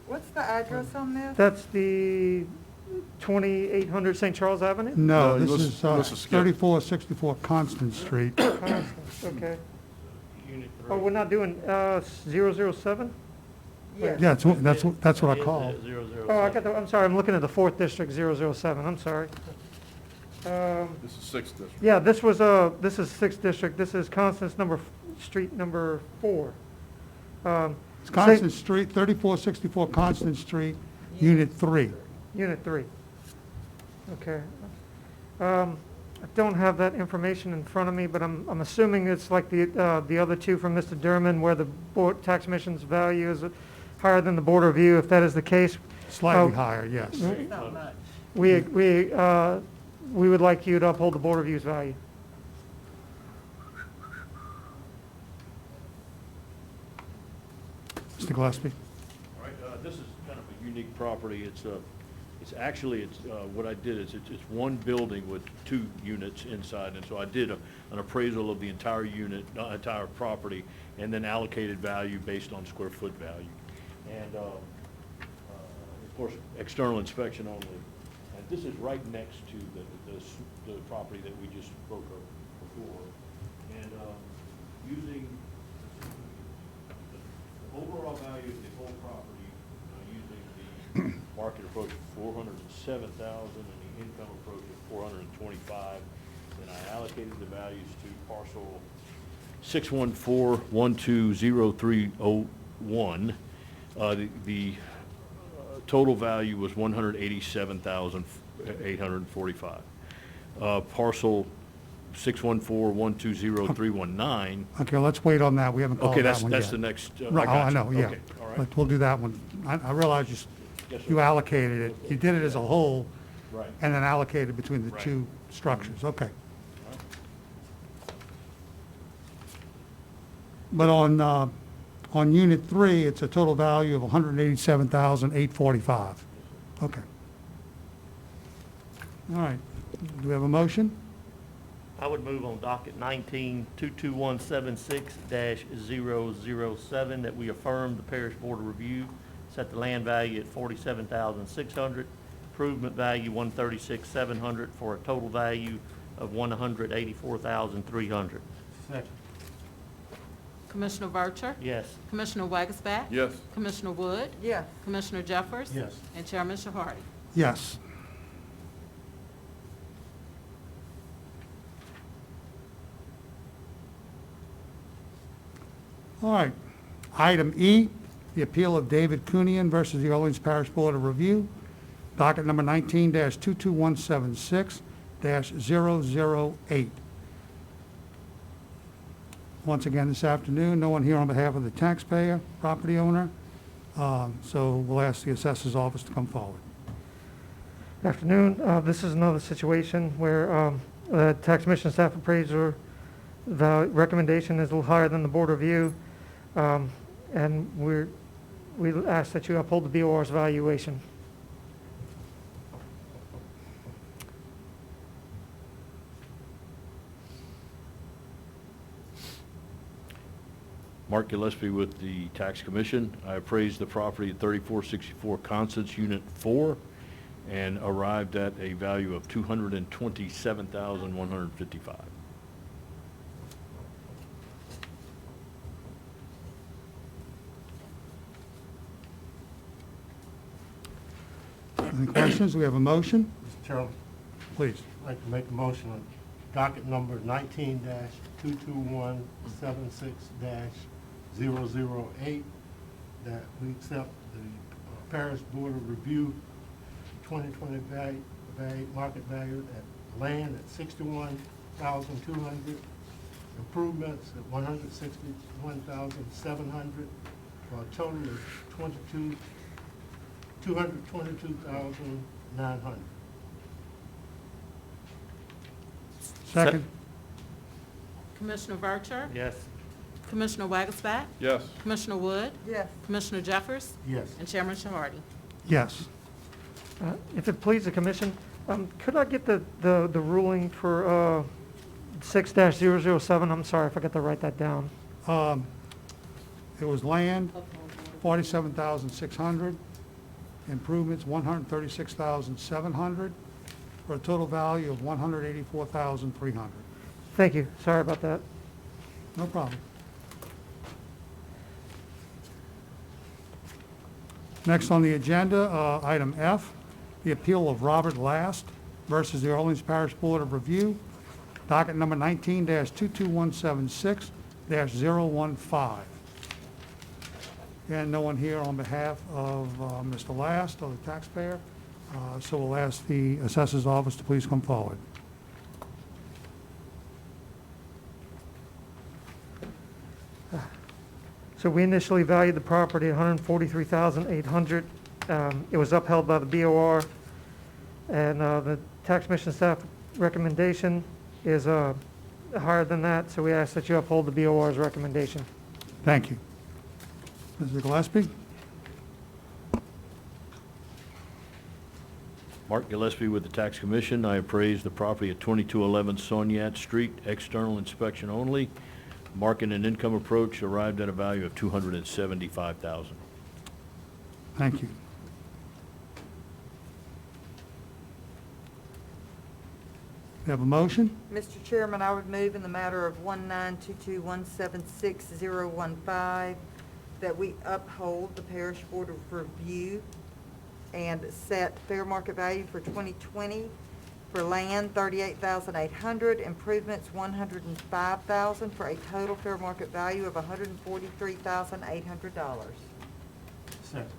Speaker 4: What's the address on this?
Speaker 9: that's the 2800 St. Charles Avenue?
Speaker 2: No,
Speaker 3: No,
Speaker 2: this is
Speaker 3: let's skip.
Speaker 2: 3464 Constant Street.
Speaker 9: Constance, okay.
Speaker 13: Unit
Speaker 9: Oh, we're not doing 007?
Speaker 4: Yes.
Speaker 2: Yeah, that's what I called.
Speaker 9: Oh, I got the, I'm sorry, I'm looking at the 4th District 007, I'm sorry.
Speaker 3: This is 6th district.
Speaker 9: Yeah, this is 6th District, this is Constance Street number 4.
Speaker 2: It's Constant Street, 3464 Constant Street, Unit 3.
Speaker 9: Unit 3. Okay. I don't have that information in front of me, but I'm assuming it's like the other two from Mr. Durman, where the board, tax commission's value is higher than the board review. If that is the case,
Speaker 2: Slightly higher, yes.
Speaker 4: It's not much.
Speaker 9: we would like you to uphold the board review's value.
Speaker 2: Mr. Gillespie?
Speaker 11: All right, this is kind of a unique property. It's actually, what I did is it's one building with 2 units inside, and so I did an appraisal of the entire unit, entire property, and then allocated value based on square foot value. And, of course, external inspection only. And this is right next to the property that we just spoke of before. And using the overall value of the whole property, using the market approach of 407,000 and the income approach of 425, and I allocated the values to parcel 614-120-301. The total value was 187,845. Parcel 614-120-319.
Speaker 2: Okay, let's wait on that. We haven't called
Speaker 11: Okay,
Speaker 2: that one yet.
Speaker 11: that's the next.
Speaker 2: Right, oh, I
Speaker 11: got you.
Speaker 2: know, yeah.
Speaker 11: Okay, all right.
Speaker 2: But we'll do that one. I realize
Speaker 11: Yes, sir.
Speaker 2: you allocated it. You did it as a whole
Speaker 11: Right.
Speaker 2: and then allocated between the
Speaker 11: Right.
Speaker 2: 2 structures. Okay. But on Unit 3, it's a total value of $187,845. Okay. All right. Do we have a motion?
Speaker 13: I would move on docket 19-22176-007 that we affirm the parish board of review, set the land value at $47,600, improvement value $136,700 for a total value of $184,300.
Speaker 14: Second.
Speaker 1: Commissioner Vercher?
Speaker 13: Yes.
Speaker 1: Commissioner Wagasback?
Speaker 3: Yes.
Speaker 1: Commissioner Wood?
Speaker 4: Yes.
Speaker 1: Commissioner Jeffers?
Speaker 14: Yes.
Speaker 1: And Chairman Shahardy?
Speaker 2: Yes. All right. Item E, the appeal of David Coonian versus the Orleans Parish Board of Review, docket number 19-22176-008. Once again this afternoon, no one here on behalf of the taxpayer, property owner, so we'll ask the assessor's office to come forward.
Speaker 9: Afternoon. This is another situation where the tax commission staff appraiser, the recommendation is a little higher than the board review, and we ask that you uphold the BOR's valuation.
Speaker 5: Mark Gillespie with the Tax Commission. I appraised the property at 3464 Constance, Unit 4, and arrived at a value of $227,155.
Speaker 2: Any questions? We have a motion?
Speaker 14: Mr. Chairman,
Speaker 2: Please.
Speaker 14: I'd like to make a motion on docket number 19-22176-008 that we accept the Parish Board of Review 2020 market value at land at $61,200, improvements at $161,700, for a total of $222,900.
Speaker 2: Second?
Speaker 1: Commissioner Vercher?
Speaker 13: Yes.
Speaker 1: Commissioner Wagasback?
Speaker 3: Yes.
Speaker 1: Commissioner Wood?
Speaker 4: Yes.
Speaker 1: Commissioner Jeffers?
Speaker 14: Yes.
Speaker 1: And Chairman Shahardy?
Speaker 2: Yes.
Speaker 9: If it please the commission, could I get the ruling for 6-007? I'm sorry, I forgot to write that down.
Speaker 2: It was land, $47,600, improvements, $136,700, for a total value of $184,300.
Speaker 9: Thank you. Sorry about that.
Speaker 2: No problem. Next on the agenda, item F, the appeal of Robert Last versus the Orleans Parish Board of Review, docket number 19-22176-015. And no one here on behalf of Mr. Last or the taxpayer, so we'll ask the assessor's office to please come forward.
Speaker 9: So we initially valued the property at $143,800. It was upheld by the BOR, and the tax commission staff recommendation is higher than that, so we ask that you uphold the BOR's recommendation.
Speaker 2: Thank you. Mr. Gillespie?
Speaker 5: Mark Gillespie with the Tax Commission. I appraised the property at 2211 Soniat Street, external inspection only. Market and income approach arrived at a value of $275,000.
Speaker 2: Thank you. We have a motion?
Speaker 4: Mr. Chairman, I would move in the matter of 1922176-015 that we uphold the Parish Board of Review and set fair market value for 2020 for land $38,800, improvements $105,000, for a total fair market value of $143,800.
Speaker 14: Second.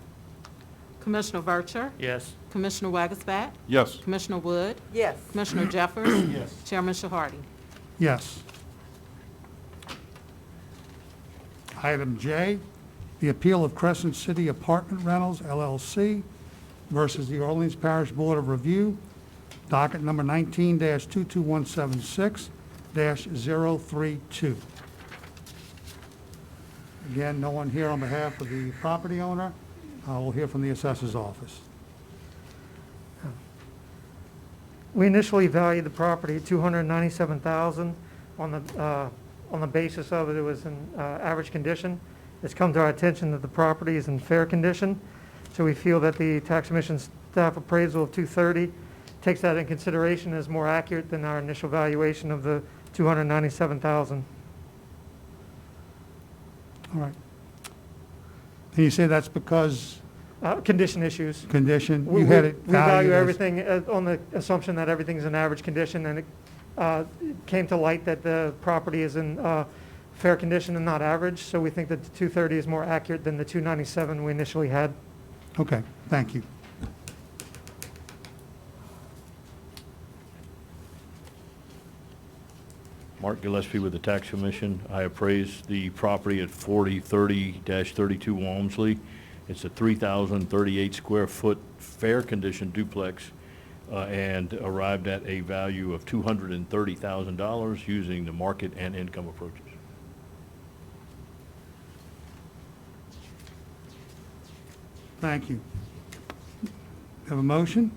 Speaker 1: Commissioner Vercher?
Speaker 13: Yes.
Speaker 1: Commissioner Wagasback?
Speaker 3: Yes.
Speaker 1: Commissioner Wood?
Speaker 4: Yes.
Speaker 1: Commissioner Jeffers?
Speaker 14: Yes.
Speaker 1: Chairman Shahardy?
Speaker 2: Yes. Item J, the appeal of Crescent City Apartment Rentals, LLC versus the Orleans Parish Board of Review, docket number 19-22176-032. Again, no one here on behalf of the property owner. We'll hear from the assessor's office.
Speaker 9: We initially valued the property at $297,000 on the basis of it was in average condition. It's come to our attention that the property is in fair condition, so we feel that the tax commission staff appraisal of $230 takes that in consideration as more accurate than our initial valuation of the $297,000.
Speaker 2: All right. And you say that's because
Speaker 9: Condition issues.
Speaker 2: condition,
Speaker 9: We
Speaker 2: you had it
Speaker 9: we value
Speaker 2: valued as-
Speaker 9: everything on the assumption that everything's in average condition, and it came to light that the property is in fair condition and not average, so we think that the 230 is more accurate than the 297 we initially had.
Speaker 2: Okay, thank you.
Speaker 11: Mark Gillespie with the Tax Commission. I appraised the property at 4030-32 Walmsley. It's a 3,038 square foot fair condition duplex and arrived at a value of $230,000 using the market and income approaches.
Speaker 2: Thank you. Have a motion?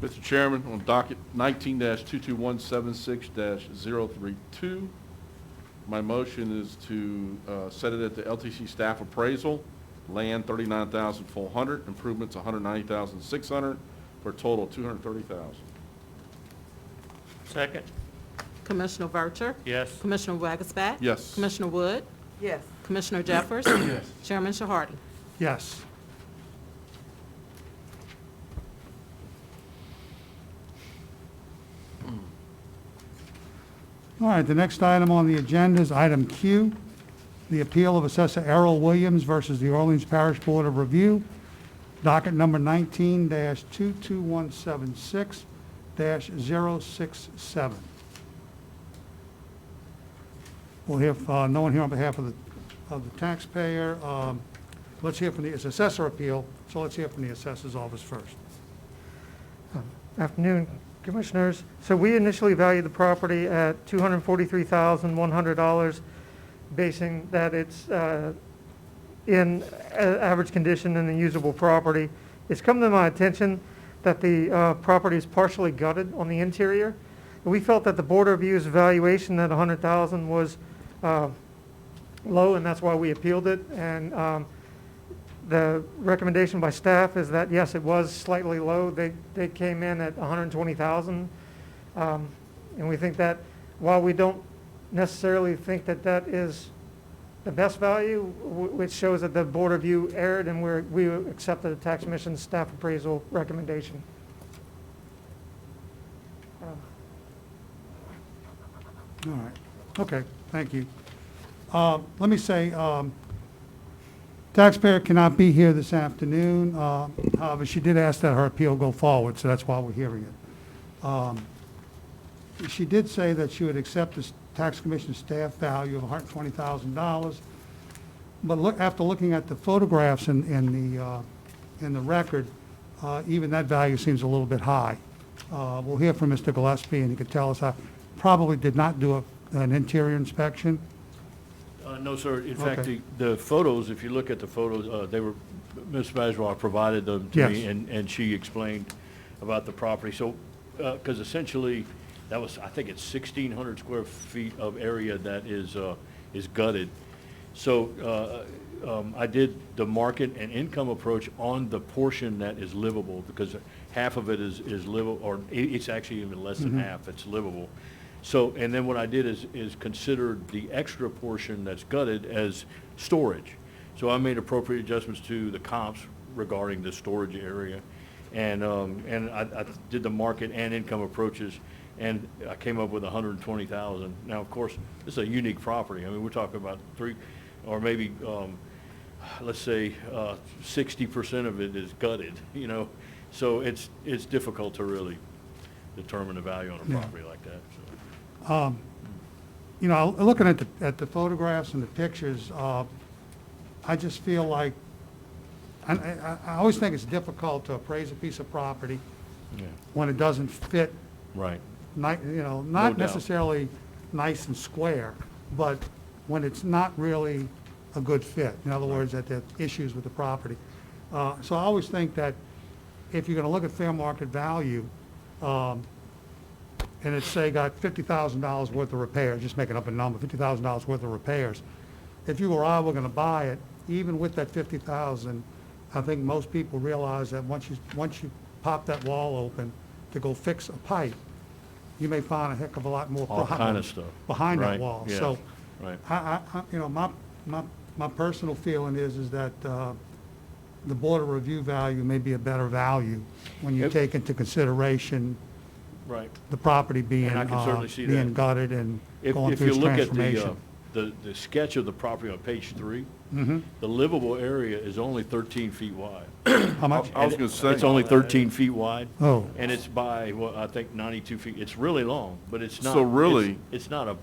Speaker 3: Mr. Chairman, on docket 19-22176-032, my motion is to set it at the LTC staff appraisal, land $39,400, improvements $190,600, for a total of $230,000.
Speaker 13: Second?
Speaker 1: Commissioner Vercher?
Speaker 13: Yes.
Speaker 1: Commissioner Waggesback?
Speaker 3: Yes.
Speaker 1: Commissioner Wood?
Speaker 4: Yes.
Speaker 1: Commissioner Jeffers?
Speaker 14: Yes.
Speaker 1: Chairman Shahardy?
Speaker 2: Yes. All right, the next item on the agenda is item Q, the appeal of Assessor Errol Williams versus the Orleans Parish Board of Review, docket number 19-22176-067. We'll hear, no one here on behalf of the taxpayer. Let's hear from it's assessor appeal, so let's hear from the assessor's office first.
Speaker 9: Afternoon, Commissioners. So we initially valued the property at $243,100, basing that it's in average condition and a usable property. It's come to my attention that the property is partially gutted on the interior. We felt that the Board of Review's valuation at $100,000 was low, and that's why we appealed it. And the recommendation by staff is that, yes, it was slightly low. They came in at $120,000. And we think that while we don't necessarily think that that is the best value, which shows that the Board of Review erred, and we accepted the Tax Commission's staff appraisal recommendation.
Speaker 2: All right, okay, thank you. Let me say, taxpayer cannot be here this afternoon. However, she did ask that her appeal go forward, so that's why we're hearing it. She did say that she would accept the tax commission staff value of $120,000. But after looking at the photographs in the record, even that value seems a little bit high. We'll hear from Mr. Gillespie, and he could tell us how, probably did not do an interior inspection.
Speaker 11: No, sir. In fact,
Speaker 2: Okay.
Speaker 11: the photos, if you look at the photos, they were, Ms. Bajwa provided them to me,
Speaker 2: Yes.
Speaker 11: and she explained about the property. So, because essentially, that was, I think it's 1,600 square feet of area that is gutted. So, I did the market and income approach on the portion that is livable, because half of it is livable, or it's actually even less than half, it's livable. So, and then what I did is considered the extra portion that's gutted as storage. So I made appropriate adjustments to the comps regarding the storage area. And I did the market and income approaches, and I came up with $120,000. Now, of course, this is a unique property. I mean, we're talking about or maybe, let's say, 60% of it is gutted, you know? So it's difficult to really determine the value on a property like that, so.
Speaker 2: You know, looking at the photographs and the pictures, I just feel like, I always think it's difficult to appraise a piece of property
Speaker 11: Yeah.
Speaker 2: when it doesn't fit,
Speaker 11: Right.
Speaker 2: not
Speaker 11: No
Speaker 2: not
Speaker 11: doubt.
Speaker 2: necessarily nice and square, but when it's not really a good fit. In other words, that there are issues with the property. So I always think that if you're going to look at fair market value, and it's, say, got $50,000 worth of repairs, just making up a number, $50,000 worth of repairs, if you or I were going to buy it, even with that $50,000, I think most people realize that once you pop that wall open to go fix a pipe, you may find a heck of a lot more
Speaker 11: All
Speaker 2: problems
Speaker 11: kind of stuff.
Speaker 2: behind that
Speaker 11: Right,
Speaker 2: wall.
Speaker 11: yeah,
Speaker 2: So,
Speaker 11: right.
Speaker 2: you know, my personal feeling is that the border review value may be a better value when you
Speaker 11: Yep.
Speaker 2: take into consideration
Speaker 11: Right.
Speaker 2: the property being,
Speaker 11: And I can certainly see
Speaker 2: being
Speaker 11: that.
Speaker 2: gutted and going
Speaker 11: If
Speaker 2: through
Speaker 11: you
Speaker 2: its
Speaker 11: look at
Speaker 2: transformation.
Speaker 11: the sketch of the property on page 3,
Speaker 2: Mhm.
Speaker 11: the livable area is only 13 feet wide.
Speaker 2: How much?
Speaker 3: I was gonna say.
Speaker 11: It's only 13 feet wide.
Speaker 2: Oh.
Speaker 11: And it's by, well, I think 92 feet. It's really long, but it's not.
Speaker 3: So really-
Speaker 11: It's not a,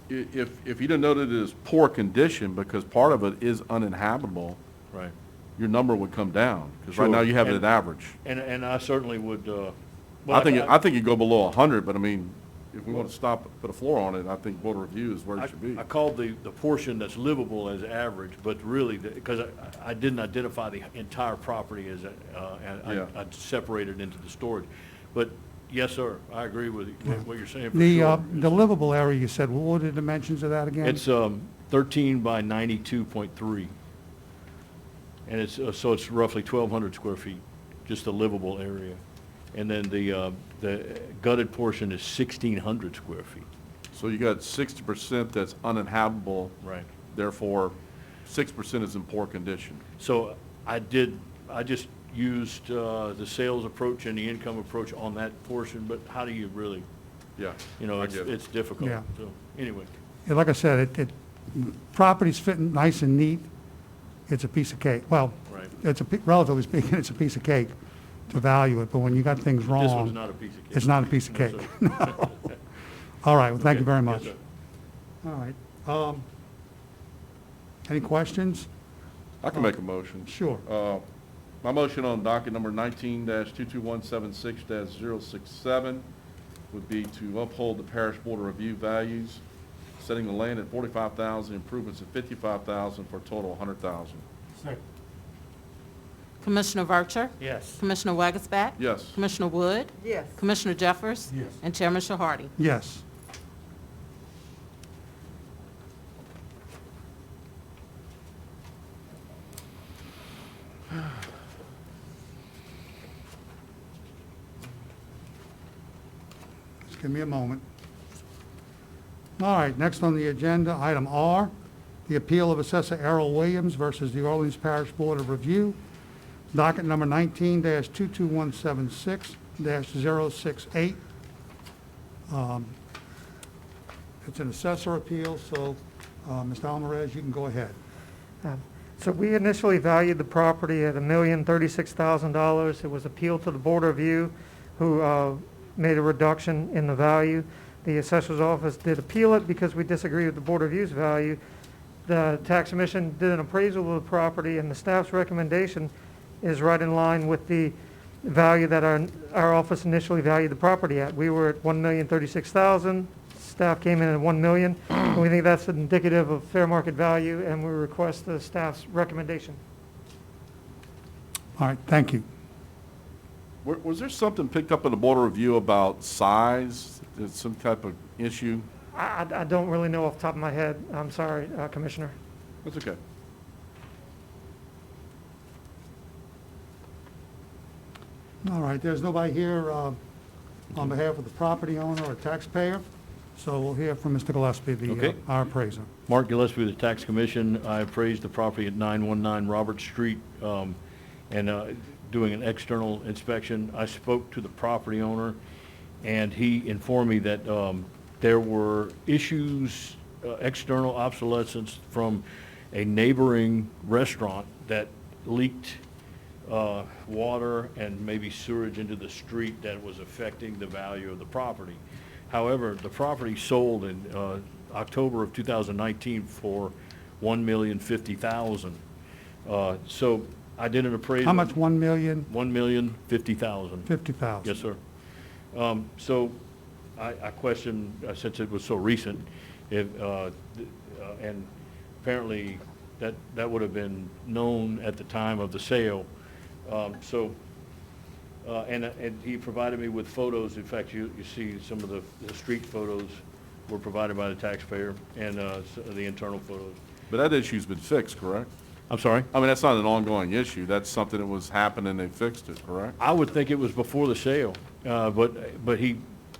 Speaker 3: If you didn't know that it is poor condition, because part of it is uninhabitable,
Speaker 11: right.
Speaker 3: your number would come down, because right
Speaker 11: Sure.
Speaker 3: now you have it
Speaker 11: And-
Speaker 3: at average.
Speaker 11: And I certainly would, well,
Speaker 3: I think you go below 100, but I mean, if we want to stop, put a floor on it, I think border review is where it should be.
Speaker 11: I called the portion that's livable as average, but really, because I didn't identify the entire property as,
Speaker 3: Yeah.
Speaker 11: I separated into the storage. But, yes, sir, I agree with what you're saying for
Speaker 2: The,
Speaker 11: sure.
Speaker 2: the livable area, you said, what were the dimensions of that again?
Speaker 11: It's 13 by 92.3. And it's, so it's roughly 1,200 square feet, just the livable area. And then the gutted portion is 1,600 square feet.
Speaker 3: So you got 60% that's uninhabitable.
Speaker 11: Right.
Speaker 3: Therefore, 6% is in poor condition.
Speaker 11: So I just used the sales approach and the income approach on that portion, but how do you really,
Speaker 3: Yeah.
Speaker 11: you know,
Speaker 3: I
Speaker 11: it's
Speaker 3: get it.
Speaker 11: it's difficult.
Speaker 2: Yeah.
Speaker 11: So, anyway,
Speaker 2: Yeah, like I said, property's fitting nice and neat, it's a piece of cake. Well,
Speaker 11: Right.
Speaker 2: relatively speaking, it's a piece of cake to value it, but when you got things wrong.
Speaker 11: this one's not a piece of cake.
Speaker 2: It's not a piece of
Speaker 11: No,
Speaker 2: cake.
Speaker 11: sir.
Speaker 2: No. All right, well, thank you
Speaker 11: Okay.
Speaker 2: very
Speaker 11: Yes,
Speaker 2: much.
Speaker 11: sir.
Speaker 2: All right. Any questions?
Speaker 3: I can make a motion.
Speaker 2: Sure.
Speaker 3: My motion on docket number 19-22176-067 would be to uphold the parish border review values, setting the land at 45,000, improvements at 55,000, for a total of 100,000.
Speaker 14: Second.
Speaker 1: Commissioner Vercher?
Speaker 13: Yes.
Speaker 1: Commissioner Wagasback?
Speaker 3: Yes.
Speaker 1: Commissioner Wood?
Speaker 4: Yes.
Speaker 1: Commissioner Jeffers?
Speaker 14: Yes.
Speaker 1: And Chairman Shahardy?
Speaker 2: Yes. Just give me a moment. All right, next on the agenda, item R, the appeal of Assessor Errol Williams versus the Orleans Parish Board of Review, docket number 19-22176-068. It's an assessor appeal, so, Mr. Alvarez, you can go ahead.
Speaker 9: So we initially valued the property at $1,036,000. It was appealed to the Board of Review, who made a reduction in the value. The assessor's office did appeal it because we disagree with the Board of Review's value. The tax commission did an appraisal of the property, and the staff's recommendation is right in line with the value that our office initially valued the property at. We were at $1,036,000. Staff came in at $1 million, and we think that's indicative of fair market value, and we request the staff's recommendation.
Speaker 2: All right, thank you.
Speaker 3: Was there something picked up in the border review about size? Is some type of issue?
Speaker 9: I don't really know off the top of my head. I'm sorry, Commissioner.
Speaker 3: That's okay.
Speaker 2: All right, there's nobody here on behalf of the property owner or taxpayer, so we'll hear from Mr. Gillespie,
Speaker 11: Okay.
Speaker 2: our appraiser.
Speaker 11: Mark Gillespie with the Tax Commission. I appraised the property at 919 Robert Street, and doing an external inspection. I spoke to the property owner, and he informed me that there were issues, external obsolescence from a neighboring restaurant that leaked water and maybe sewage into the street that was affecting the value of the property. However, the property sold in October of 2019 for $1,050,000. So I did an appraisal.
Speaker 2: How much, $1 million?
Speaker 11: $1,050,000.
Speaker 2: $50,000?
Speaker 11: Yes, sir. So I questioned, since it was so recent, if, and apparently that would have been known at the time of the sale. And he provided me with photos. In fact, you see some of the street photos were provided by the taxpayer and the internal photos.
Speaker 3: But that issue's been fixed, correct?
Speaker 11: I'm sorry?
Speaker 3: I mean, that's not an ongoing issue. That's something that was happening, they fixed it, correct?
Speaker 11: I would think it was before the sale, but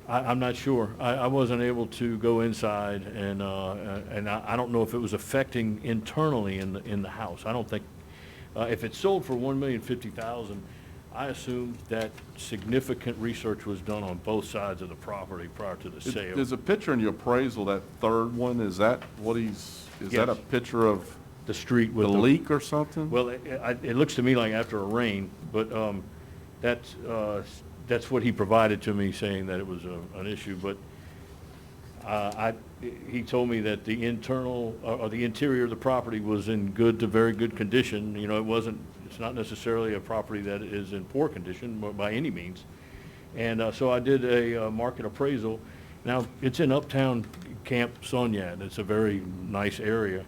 Speaker 11: I'm not sure. I wasn't able to go inside, and I don't know if it was affecting internally in the house. I don't think, if it sold for $1,050,000, I assume that significant research was done on both sides of the property prior to the sale.
Speaker 3: There's a picture in your appraisal, that third one, is that what is that a
Speaker 11: Yes.
Speaker 3: picture of
Speaker 11: The street
Speaker 3: the
Speaker 11: with the
Speaker 3: leak or something?
Speaker 11: Well, it looks to me like after a rain, but that's what he provided to me, saying that it was an issue. But he told me that the internal, or the interior of the property was in good to very good condition. You know, it's not necessarily a property that is in poor condition by any means. And so I did a market appraisal. Now, it's in Uptown Camp Sonyat. It's a very nice area.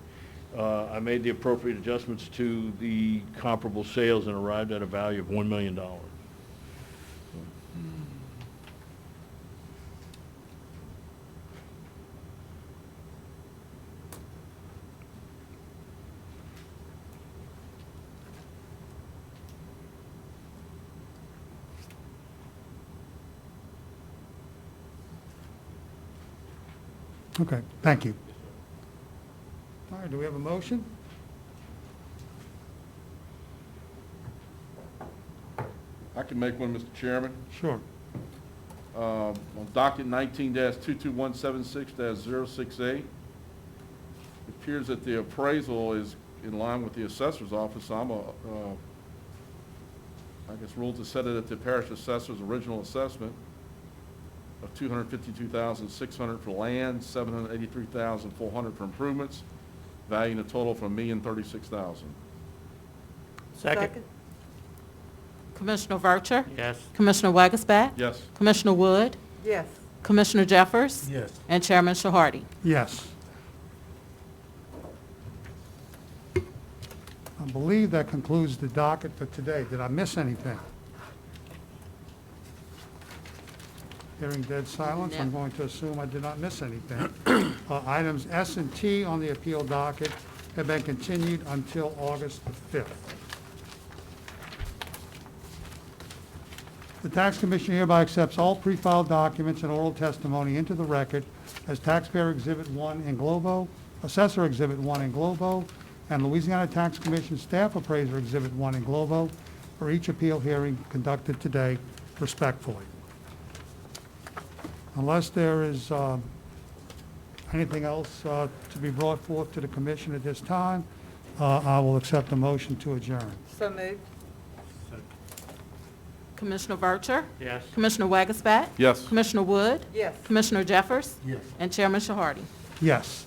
Speaker 11: I made the appropriate adjustments to the comparable sales and arrived at a value of $1 million.
Speaker 2: Okay, thank you. All right, do we have a motion?
Speaker 3: I can make one, Mr. Chairman.
Speaker 2: Sure.
Speaker 3: On docket 19-22176-068, it appears that the appraisal is in line with the assessor's office. I guess ruled to set it at the parish assessor's original assessment of $252,600 for land, $783,400 for improvements, valuing the total from $1,036,000.
Speaker 13: Second?
Speaker 1: Commissioner Vercher?
Speaker 13: Yes.
Speaker 1: Commissioner Wagasback?
Speaker 3: Yes.
Speaker 1: Commissioner Wood?
Speaker 4: Yes.
Speaker 1: Commissioner Jeffers?
Speaker 14: Yes.
Speaker 1: And Chairman Shahardy?
Speaker 2: Yes. I believe that concludes the docket for today. Did I miss anything? Hearing dead silence, I'm
Speaker 1: No.
Speaker 2: going to assume I did not miss anything. Items S and T on the appeal docket have been continued until August the 5th. The Tax Commission hereby accepts all pre-filed documents and oral testimony into the record as Taxpayer Exhibit 1 in Globo, Assessor Exhibit 1 in Globo, and Louisiana Tax Commission Staff Appraiser Exhibit 1 in Globo for each appeal hearing conducted today respectfully. Unless there is anything else to be brought forth to the commission at this time, I will accept a motion to adjourn.
Speaker 4: So moved.
Speaker 1: Commissioner Vercher?
Speaker 13: Yes.
Speaker 1: Commissioner Wagasback?
Speaker 3: Yes.
Speaker 1: Commissioner Wood?
Speaker 4: Yes.
Speaker 1: Commissioner Jeffers?
Speaker 14: Yes.
Speaker 1: And Chairman Shahardy?
Speaker 2: Yes.